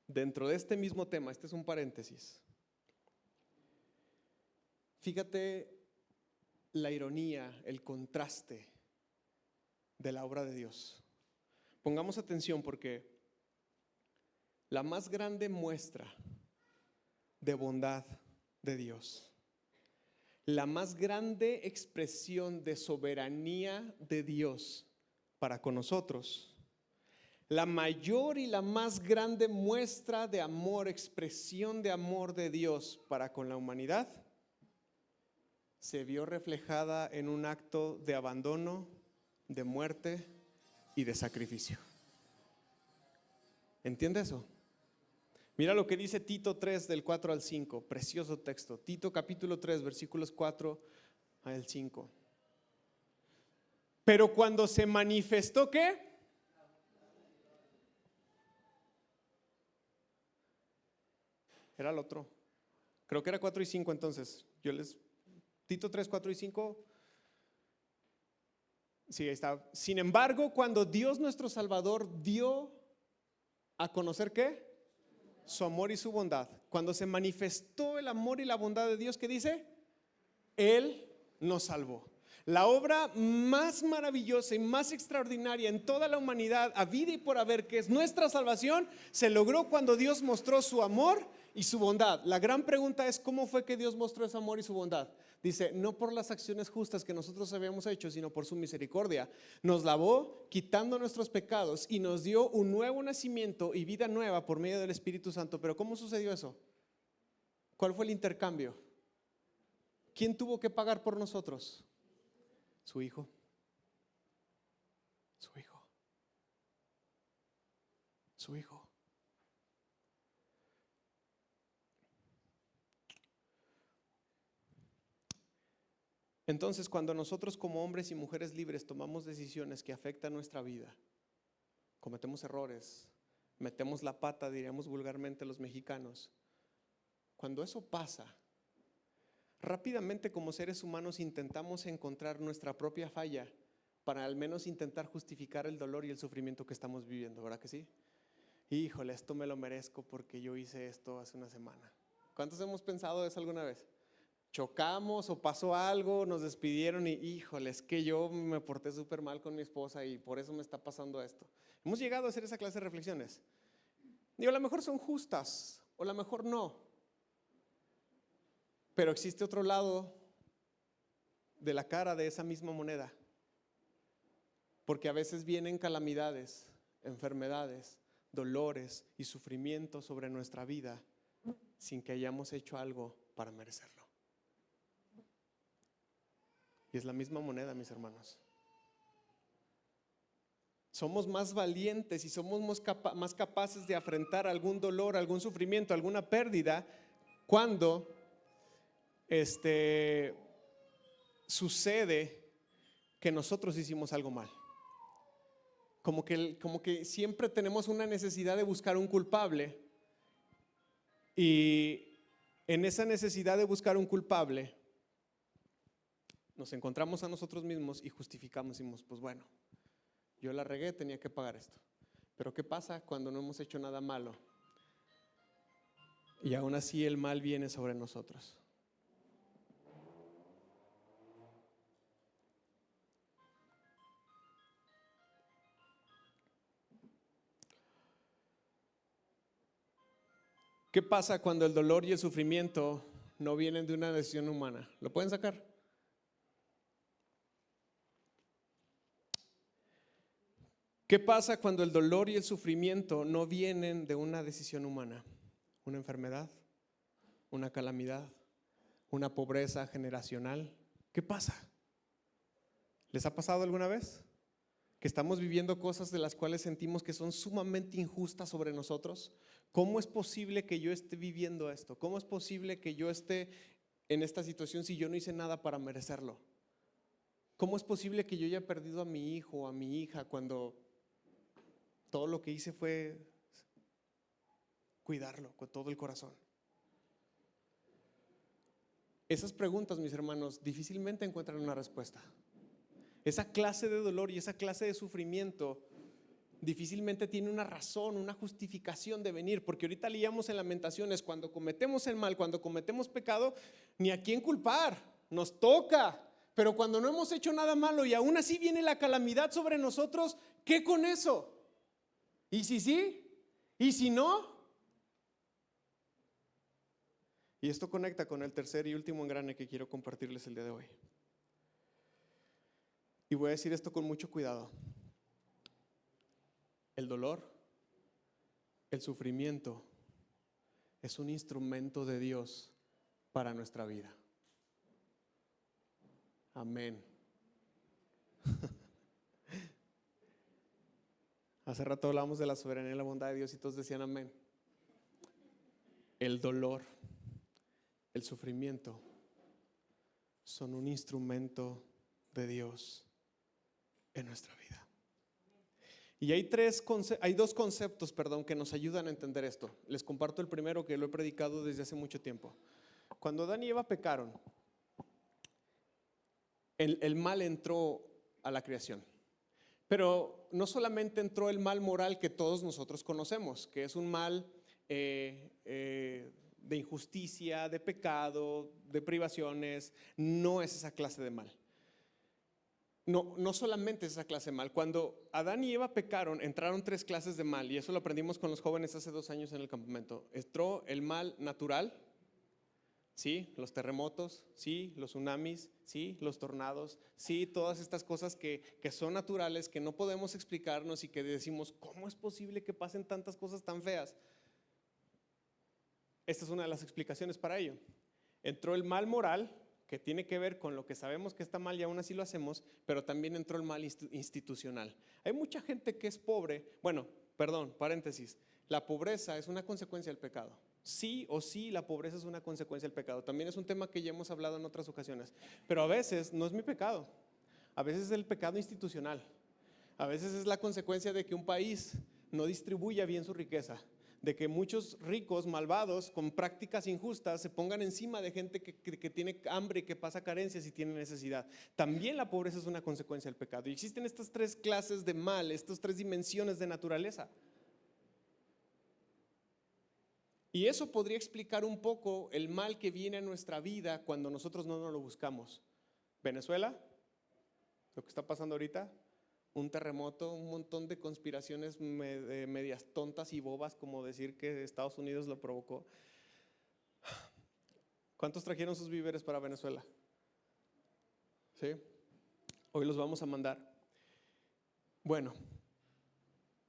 dentro de este mismo tema, este es un paréntesis. Fíjate la ironía, el contraste de la obra de Dios. Pongamos atención porque la más grande muestra de bondad de Dios, la más grande expresión de soberanía de Dios para con nosotros, la mayor y la más grande muestra de amor, expresión de amor de Dios para con la humanidad, se vio reflejada en un acto de abandono, de muerte y de sacrificio. ¿Entiende eso? Mira lo que dice Tito 3 del 4 al 5, precioso texto. Tito capítulo 3 versículos 4 al 5. Pero cuando se manifestó, ¿qué? Era el otro. Creo que era 4 y 5 entonces. Tito 3, 4 y 5. Sí, ahí está. Sin embargo, cuando Dios nuestro Salvador dio a conocer, ¿qué? Su amor y su bondad. Cuando se manifestó el amor y la bondad de Dios, ¿qué dice? Él nos salvó. La obra más maravillosa y más extraordinaria en toda la humanidad, habida y por haber, que es nuestra salvación, se logró cuando Dios mostró su amor y su bondad. La gran pregunta es, ¿cómo fue que Dios mostró ese amor y su bondad? Dice, no por las acciones justas que nosotros habíamos hecho, sino por su misericordia. Nos lavó quitando nuestros pecados y nos dio un nuevo nacimiento y vida nueva por medio del Espíritu Santo. Pero ¿cómo sucedió eso? ¿Cuál fue el intercambio? ¿Quién tuvo que pagar por nosotros? Su Hijo. Su Hijo. Su Hijo. Entonces, cuando nosotros como hombres y mujeres libres tomamos decisiones que afectan nuestra vida, cometemos errores, metemos la pata, diríamos vulgarmente los mexicanos, cuando eso pasa, rápidamente como seres humanos intentamos encontrar nuestra propia falla para al menos intentar justificar el dolor y el sufrimiento que estamos viviendo, ¿verdad que sí? Híjole, esto me lo merezco porque yo hice esto hace una semana. ¿Cuántos hemos pensado eso alguna vez? Chocamos o pasó algo, nos despidieron y híjole, es que yo me porté súper mal con mi esposa y por eso me está pasando esto. Hemos llegado a hacer esa clase de reflexiones. Y a lo mejor son justas o a lo mejor no. Pero existe otro lado de la cara de esa misma moneda. Porque a veces vienen calamidades, enfermedades, dolores y sufrimientos sobre nuestra vida sin que hayamos hecho algo para merecerlo. Y es la misma moneda, mis hermanos. Somos más valientes y somos más capaces de afrontar algún dolor, algún sufrimiento, alguna pérdida cuando sucede que nosotros hicimos algo mal. Como que siempre tenemos una necesidad de buscar un culpable y en esa necesidad de buscar un culpable nos encontramos a nosotros mismos y justificamos y decimos, pues bueno, yo la regué, tenía que pagar esto. Pero ¿qué pasa cuando no hemos hecho nada malo? Y aún así el mal viene sobre nosotros. ¿Qué pasa cuando el dolor y el sufrimiento no vienen de una decisión humana. ¿Lo pueden sacar? ¿Qué pasa cuando el dolor y el sufrimiento no vienen de una decisión humana? Una enfermedad, una calamidad, una pobreza generacional. ¿Qué pasa? ¿Les ha pasado alguna vez? Que estamos viviendo cosas de las cuales sentimos que son sumamente injustas sobre nosotros. ¿Cómo es posible que yo esté viviendo esto? ¿Cómo es posible que yo esté en esta situación si yo no hice nada para merecerlo? ¿Cómo es posible que yo haya perdido a mi hijo o a mi hija cuando todo lo que hice fue cuidarlo con todo el corazón? Esas preguntas, mis hermanos, difícilmente encuentran una respuesta. Esa clase de dolor y esa clase de sufrimiento difícilmente tiene una razón, una justificación de venir, porque ahorita leíamos en Lamentaciones, cuando cometemos el mal, cuando cometemos pecado, ni a quién culpar, nos toca. Pero cuando no hemos hecho nada malo y aún así viene la calamidad sobre nosotros, ¿qué con eso? ¿Y si sí? ¿Y si no? Y esto conecta con el tercer y último engrane que quiero compartirles el día de hoy. Y voy a decir esto con mucho cuidado. El dolor, el sufrimiento, es un instrumento de Dios para nuestra vida. Amén. Hace rato hablamos de la soberanía y la bondad de Dios y todos decían amén. El dolor, el sufrimiento son un instrumento de Dios en nuestra vida. Y hay dos conceptos, que nos ayudan a entender esto. Les comparto el primero, que lo he predicado desde hace mucho tiempo. Cuando Adán y Eva pecaron, el mal entró a la creación. Pero no solamente entró el mal moral que todos nosotros conocemos, que es un mal de injusticia, de pecado, de privaciones. No es esa clase de mal. No solamente es esa clase de mal. Cuando Adán y Eva pecaron, entraron 3 clases de mal, y eso lo aprendimos con los jóvenes hace 2 años en el campamento. Entró el mal natural, sí, los terremotos, sí, los tsunamis, sí, los tornados, sí, todas estas cosas que son naturales, que no podemos explicarnos y que decimos, ¿cómo es posible que pasen tantas cosas tan feas? Esta es una de las explicaciones para ello. Entró el mal moral, que tiene que ver con lo que sabemos que está mal y aún así lo hacemos, pero también entró el mal institucional. Hay mucha gente que es pobre, paréntesis, la pobreza es una consecuencia del pecado. Sí o sí, la pobreza es una consecuencia del pecado. También es un tema que ya hemos hablado en otras ocasiones, pero a veces no es mi pecado, a veces es el pecado institucional, a veces es la consecuencia de que un país no distribuya bien su riqueza, de que muchos ricos malvados con prácticas injustas se pongan encima de gente que tiene hambre, que pasa carencias y tiene necesidad. También la pobreza es una consecuencia del pecado. Y existen estas 3 clases de mal, estas 3 dimensiones de naturaleza. Y eso podría explicar un poco el mal que viene a nuestra vida cuando nosotros no nos lo buscamos. Venezuela, lo que está pasando ahorita, un terremoto, un montón de conspiraciones medias tontas y bobas, como decir que Estados Unidos lo provocó. ¿Cuántos trajeron sus víveres para Venezuela? ¿Sí? Hoy los vamos a mandar. Bueno,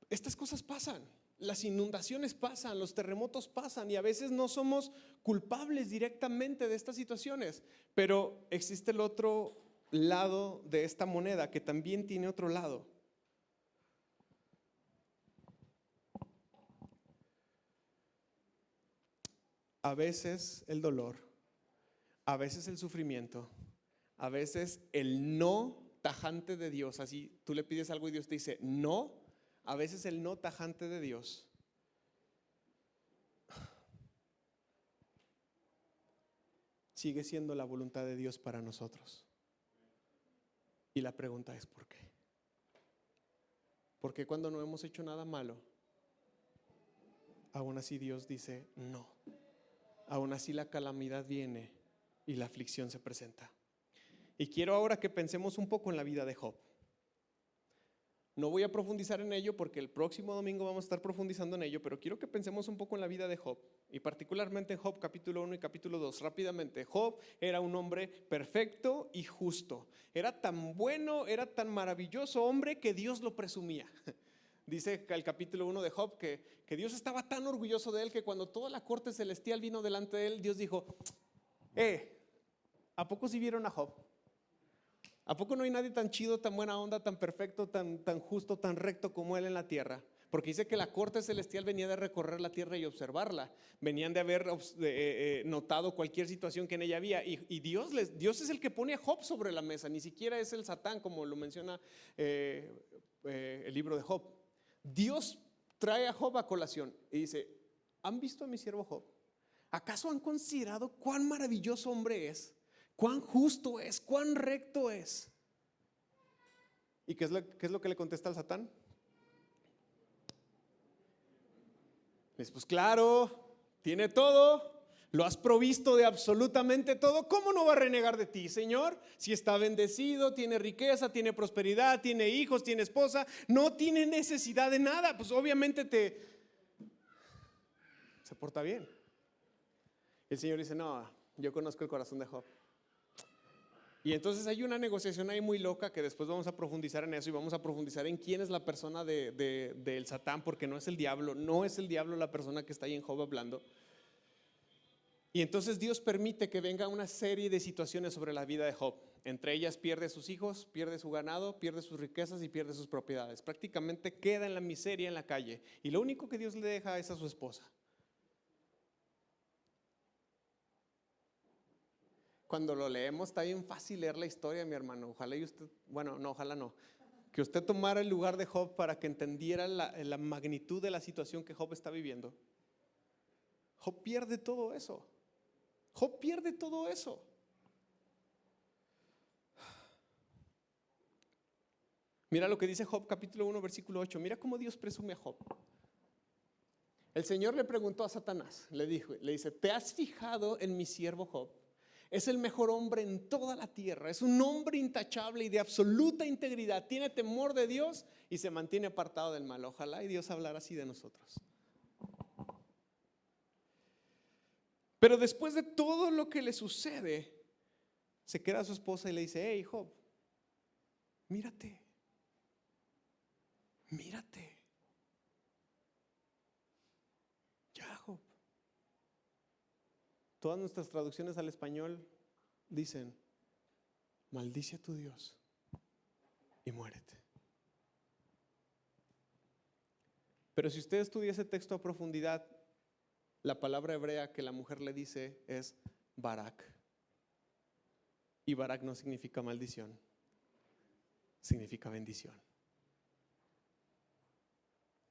estas cosas pasan, las inundaciones pasan, los terremotos pasan, y a veces no somos culpables directamente de estas situaciones, pero existe el otro lado de esta moneda que también tiene otro lado. A veces el dolor, a veces el sufrimiento, a veces el no tajante de Dios, así tú le pides algo y Dios te dice no, a veces el no tajante de Dios sigue siendo la voluntad de Dios para nosotros. Y la pregunta es ¿por qué? Porque cuando no hemos hecho nada malo, aún así Dios dice no. Aún así la calamidad viene y la aflicción se presenta. Y quiero ahora que pensemos un poco en la vida de Job. No voy a profundizar en ello porque el próximo domingo vamos a estar profundizando en ello, pero quiero que pensemos un poco en la vida de Job y particularmente en Job capítulo 1 y capítulo 2. Rápidamente, Job era un hombre perfecto y justo. Era tan bueno, era tan maravilloso hombre que Dios lo presumía. Dice el capítulo 1 de Job que Dios estaba tan orgulloso de él que cuando toda la corte celestial vino delante de él, Dios dijo, ¿a poco sí vieron a Job? ¿A poco no hay nadie tan chido, tan buena onda, tan perfecto, tan justo, tan recto como él en la tierra? Porque dice que la corte celestial venía de recorrer la tierra y observarla. Venían de haber notado cualquier situación que en ella había. Y Dios es el que pone a Job sobre la mesa. Ni siquiera es el Satán, como lo menciona el libro de Job. Dios trae a Job a colación y dice, ¿han visto a mi siervo Job? ¿Acaso han considerado cuán maravilloso hombre es? ¿Cuán justo es? ¿Cuán recto es? ¿Y qué es lo que le contesta al Satán? Dice, pues claro, tiene todo, lo has provisto de absolutamente todo. ¿Cómo no va a renegar de ti, Señor? Si está bendecido, tiene riqueza, tiene prosperidad, tiene hijos, tiene esposa, no tiene necesidad de nada. Pues obviamente se porta bien. El Señor dice, no, yo conozco el corazón de Job. Y entonces hay una negociación ahí muy loca que después vamos a profundizar en eso y vamos a profundizar en quién es la persona del Satán, porque no es el diablo la persona que está ahí en Job hablando. Y entonces Dios permite que venga una serie de situaciones sobre la vida de Job. Entre ellas pierde sus hijos, pierde su ganado, pierde sus riquezas y pierde sus propiedades. Prácticamente queda en la miseria en la calle y lo único que Dios le deja es a su esposa. Cuando lo leemos está bien fácil leer la historia, mi hermano. Ojalá que usted tomara el lugar de Job para que entendiera la magnitud de la situación que Job está viviendo. Job pierde todo eso. Job pierde todo eso. Mira lo que dice Job capítulo 1 versículo 8. Mira cómo Dios presume a Job. El Señor le preguntó a Satanás, le dice, ¿te has fijado en mi siervo Job? Es el mejor hombre en toda la tierra, es un hombre intachable y de absoluta integridad, tiene temor de Dios y se mantiene apartado del mal. Ojalá y Dios hablara así de nosotros. Pero después de todo lo que le sucede, se queda a su esposa y le dice, hey Job, mírate. Ya, Job. Todas nuestras traducciones al español dicen, maldice a tu Dios y muérete. Pero si usted estudia ese texto a profundidad, la palabra hebrea que la mujer le dice es Barak. Y Barak no significa maldición, significa bendición.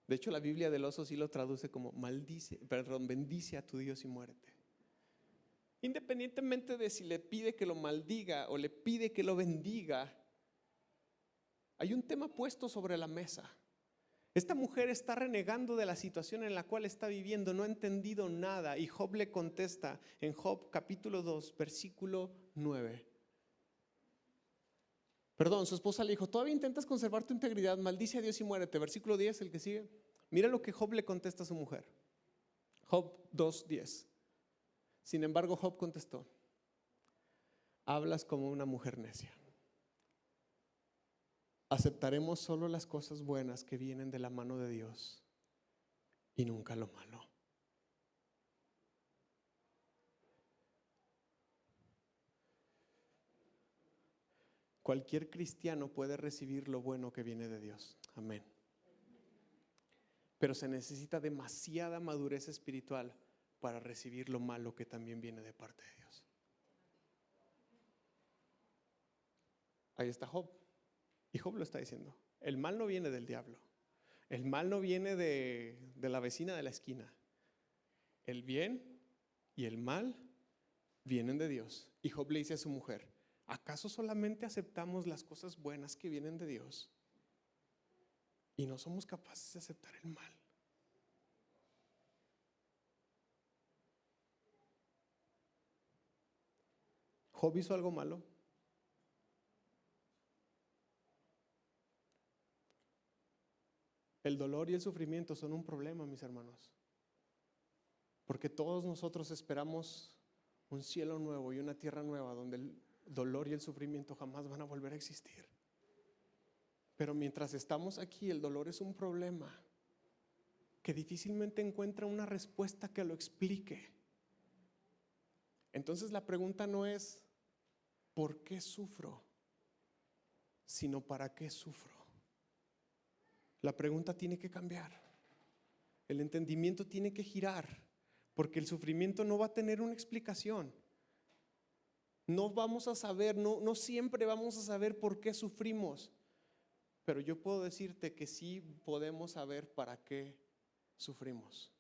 De hecho, la Biblia del Oso sí lo traduce como bendice a tu Dios y muérete. Independientemente de si le pide que lo maldiga o le pide que lo bendiga, hay un tema puesto sobre la mesa. Esta mujer está renegando de la situación en la cual está viviendo, no ha entendido nada. Y Job le contesta en Job capítulo 2, versículo 9. Su esposa le dijo, ¿todavía intentas conservar tu integridad? Maldice a Dios y muérete. Versículo 10, el que sigue. Mira lo que Job le contesta a su mujer. Job 2:10. Sin embargo, Job contestó, hablas como una mujer necia. Aceptaremos solo las cosas buenas que vienen de la mano de Dios y nunca lo malo. Cualquier cristiano puede recibir lo bueno que viene de Dios. Amén. Pero se necesita demasiada madurez espiritual para recibir lo malo que también viene de parte de Dios. Ahí está Job. Y Job lo está diciendo. El mal no viene del diablo. El mal no viene de la vecina de la esquina. El bien y el mal vienen de Dios. Y Job le dice a su mujer, ¿acaso solamente aceptamos las cosas buenas que vienen de Dios y no somos capaces de aceptar el mal? ¿Job hizo algo malo? El dolor y el sufrimiento son un problema, mis hermanos. Porque todos nosotros esperamos un cielo nuevo y una tierra nueva donde el dolor y el sufrimiento jamás van a volver a existir. Pero mientras estamos aquí, el dolor es un problema que difícilmente encuentra una respuesta que lo explique. Entonces la pregunta no es ¿por qué sufro?, sino ¿para qué sufro? La pregunta tiene que cambiar. El entendimiento tiene que girar, porque el sufrimiento no va a tener una explicación. No vamos a saber, no siempre vamos a saber por qué sufrimos, pero yo puedo decirte que sí podemos saber para qué sufrimos.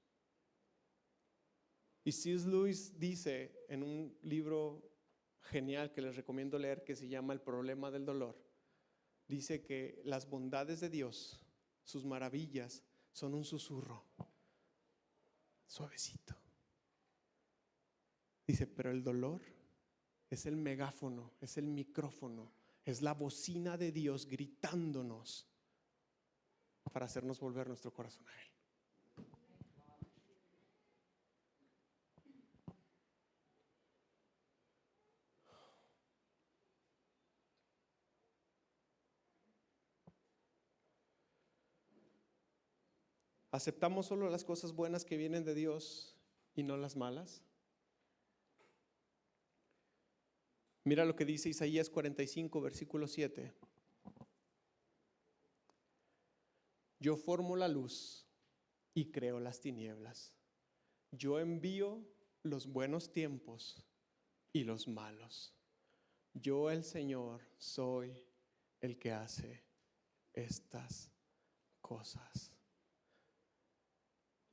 Y C.S. Lewis dice en un libro genial que les recomiendo leer, que se llama El problema del dolor, dice que las bondades de Dios, sus maravillas, son un susurro suavecito. Dice, pero el dolor es el megáfono, es el micrófono, es la bocina de Dios gritándonos para hacernos volver nuestro corazón a Él. ¿Aceptamos solo las cosas buenas que vienen de Dios y no las malas? Mira lo que dice Isaías 45, versículo 7. Yo formo la luz y creo las tinieblas. Yo envío los buenos tiempos y los malos. Yo, el Señor, soy el que hace estas cosas.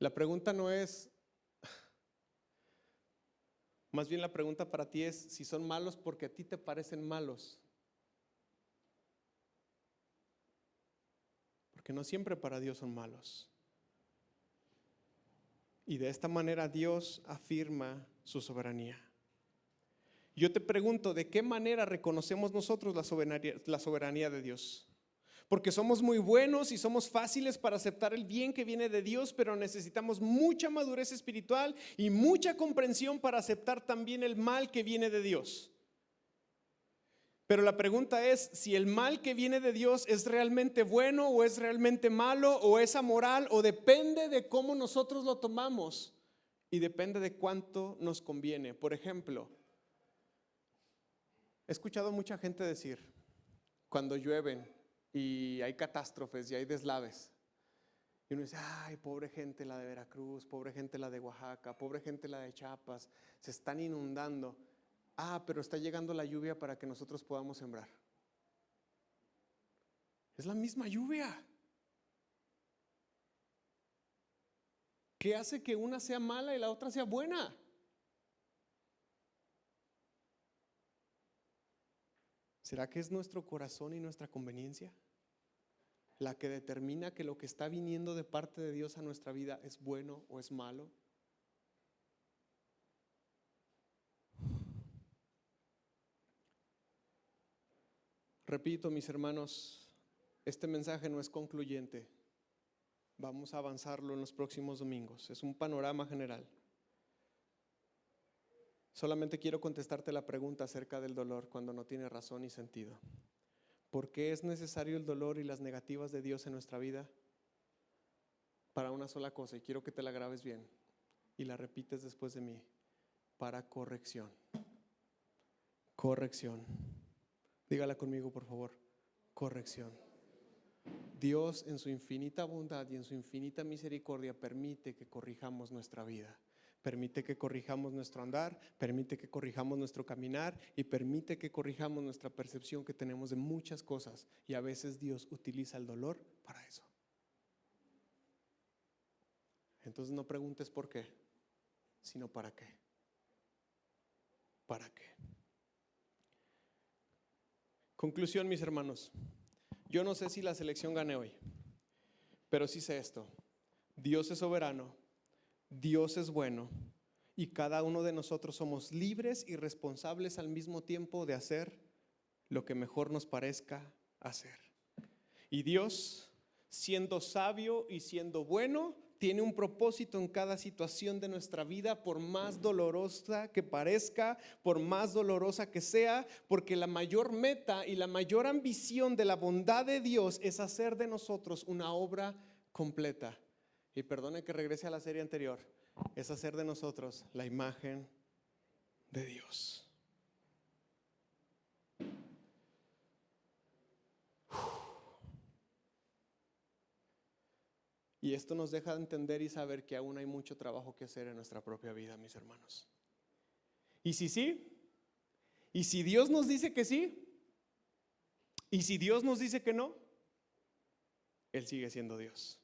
La pregunta no es, más bien la pregunta para ti es si son malos porque a ti te parecen malos. Porque no siempre para Dios son malos. Y de esta manera Dios afirma su soberanía. Yo te pregunto, ¿de qué manera reconocemos nosotros la soberanía de Dios? Porque somos muy buenos y somos fáciles para aceptar el bien que viene de Dios, pero necesitamos mucha madurez espiritual y mucha comprensión para aceptar también el mal que viene de Dios. Pero la pregunta es si el mal que viene de Dios es realmente bueno o es realmente malo o es amoral, o depende de cómo nosotros lo tomamos y depende de cuánto nos conviene. Por ejemplo, he escuchado mucha gente decir, cuando llueven y hay catástrofes y hay deslaves, y uno dice, ay, pobre gente la de Veracruz, pobre gente la de Oaxaca, pobre gente la de Chiapas, se están inundando. Pero está llegando la lluvia para que nosotros podamos sembrar. Es la misma lluvia. ¿Qué hace que una sea mala y la otra sea buena? ¿Será que es nuestro corazón y nuestra conveniencia la que determina que lo que está viniendo de parte de Dios a nuestra vida es bueno o es malo? Repito, mis hermanos, este mensaje no es concluyente. Vamos a avanzarlo en los próximos domingos. Es un panorama general. Solamente quiero contestarte la pregunta acerca del dolor cuando no tiene razón y sentido. ¿Por qué es necesario el dolor y las negativas de Dios en nuestra vida? Para una sola cosa, y quiero que te la grabes bien y la repites después de mí. Para corrección. Corrección. Dígala conmigo, por favor. Corrección. Dios, en su infinita bondad y en su infinita misericordia, permite que corrijamos nuestra vida. Permite que corrijamos nuestro andar, permite que corrijamos nuestro caminar y permite que corrijamos nuestra percepción que tenemos de muchas cosas. Y a veces Dios utiliza el dolor para eso. Entonces no preguntes por qué, sino para qué. ¿Para qué? Conclusión, mis hermanos. Yo no sé si la selección gane hoy, pero sí sé esto. Dios es soberano, Dios es bueno y cada uno de nosotros somos libres y responsables al mismo tiempo de hacer lo que mejor nos parezca hacer. Y Dios siendo sabio y siendo bueno, tiene un propósito en cada situación de nuestra vida, por más dolorosa que parezca, por más dolorosa que sea, porque la mayor meta y la mayor ambición de la bondad de Dios es hacer de nosotros una obra completa. Y perdone que regrese a la serie anterior, es hacer de nosotros la imagen de Dios. Y esto nos deja entender y saber que aún hay mucho trabajo que hacer en nuestra propia vida, mis hermanos. Y si sí, y si Dios nos dice que sí, y si Dios nos dice que no, Él sigue siendo Dios.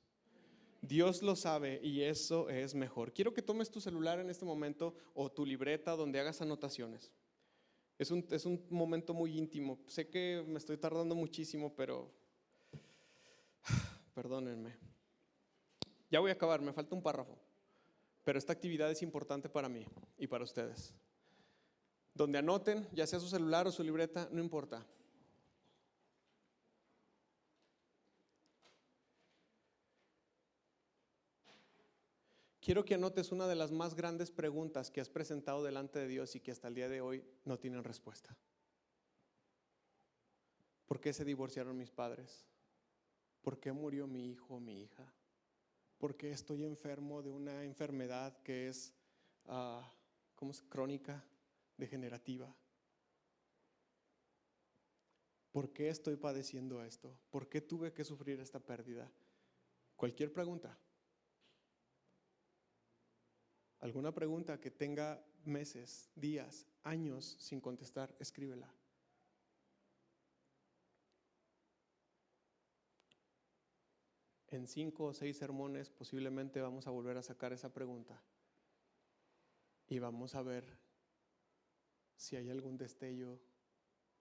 Dios lo sabe y eso es mejor. Quiero que tomes tu celular en este momento o tu libreta donde hagas anotaciones. Es un momento muy íntimo. Sé que me estoy tardando muchísimo, pero perdónenme. Ya voy a acabar, me falta un párrafo. Pero esta actividad es importante para mí y para ustedes. Donde anoten, ya sea su celular o su libreta, no importa. Quiero que anotes una de las más grandes preguntas que has presentado delante de Dios y que hasta el día de hoy no tienen respuesta. ¿Por qué se divorciaron mis padres? ¿Por qué murió mi hijo o mi hija? ¿Por qué estoy enfermo de una enfermedad que es crónica, degenerativa? ¿Por qué estoy padeciendo esto? ¿Por qué tuve que sufrir esta pérdida? Cualquier pregunta. Alguna pregunta que tenga meses, días, años sin contestar, escríbela. En 5 o 6 sermones posiblemente vamos a volver a sacar esa pregunta y vamos a ver si hay algún destello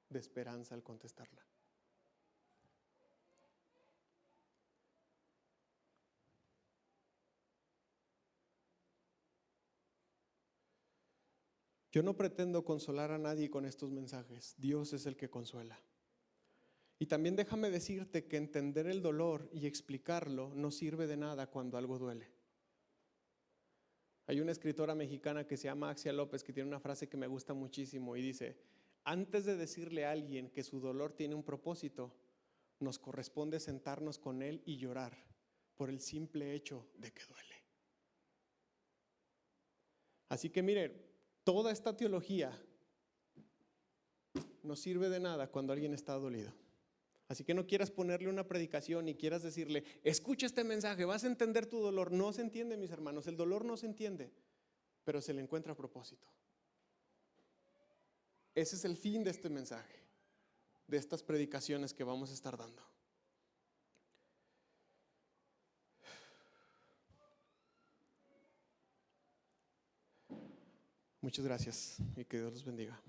de esperanza al contestarla. Yo no pretendo consolar a nadie con estos mensajes. Dios es el que consuela. Y también déjame decirte que entender el dolor y explicarlo no sirve de nada cuando algo duele. Hay una escritora mexicana que se llama Axia López que tiene una frase que me gusta muchísimo y dice: antes de decirle a alguien que su dolor tiene un propósito, nos corresponde sentarnos con él y llorar por el simple hecho de que duele. Así que mire, toda esta teología no sirve de nada cuando alguien está dolido. Así que no quieras ponerle una predicación y quieras decirle: escucha este mensaje, vas a entender tu dolor. No se entiende, mis hermanos, el dolor no se entiende, pero se le encuentra propósito. Ese es el fin de este mensaje, de estas predicaciones que vamos a estar dando. Muchas gracias y que Dios los bendiga.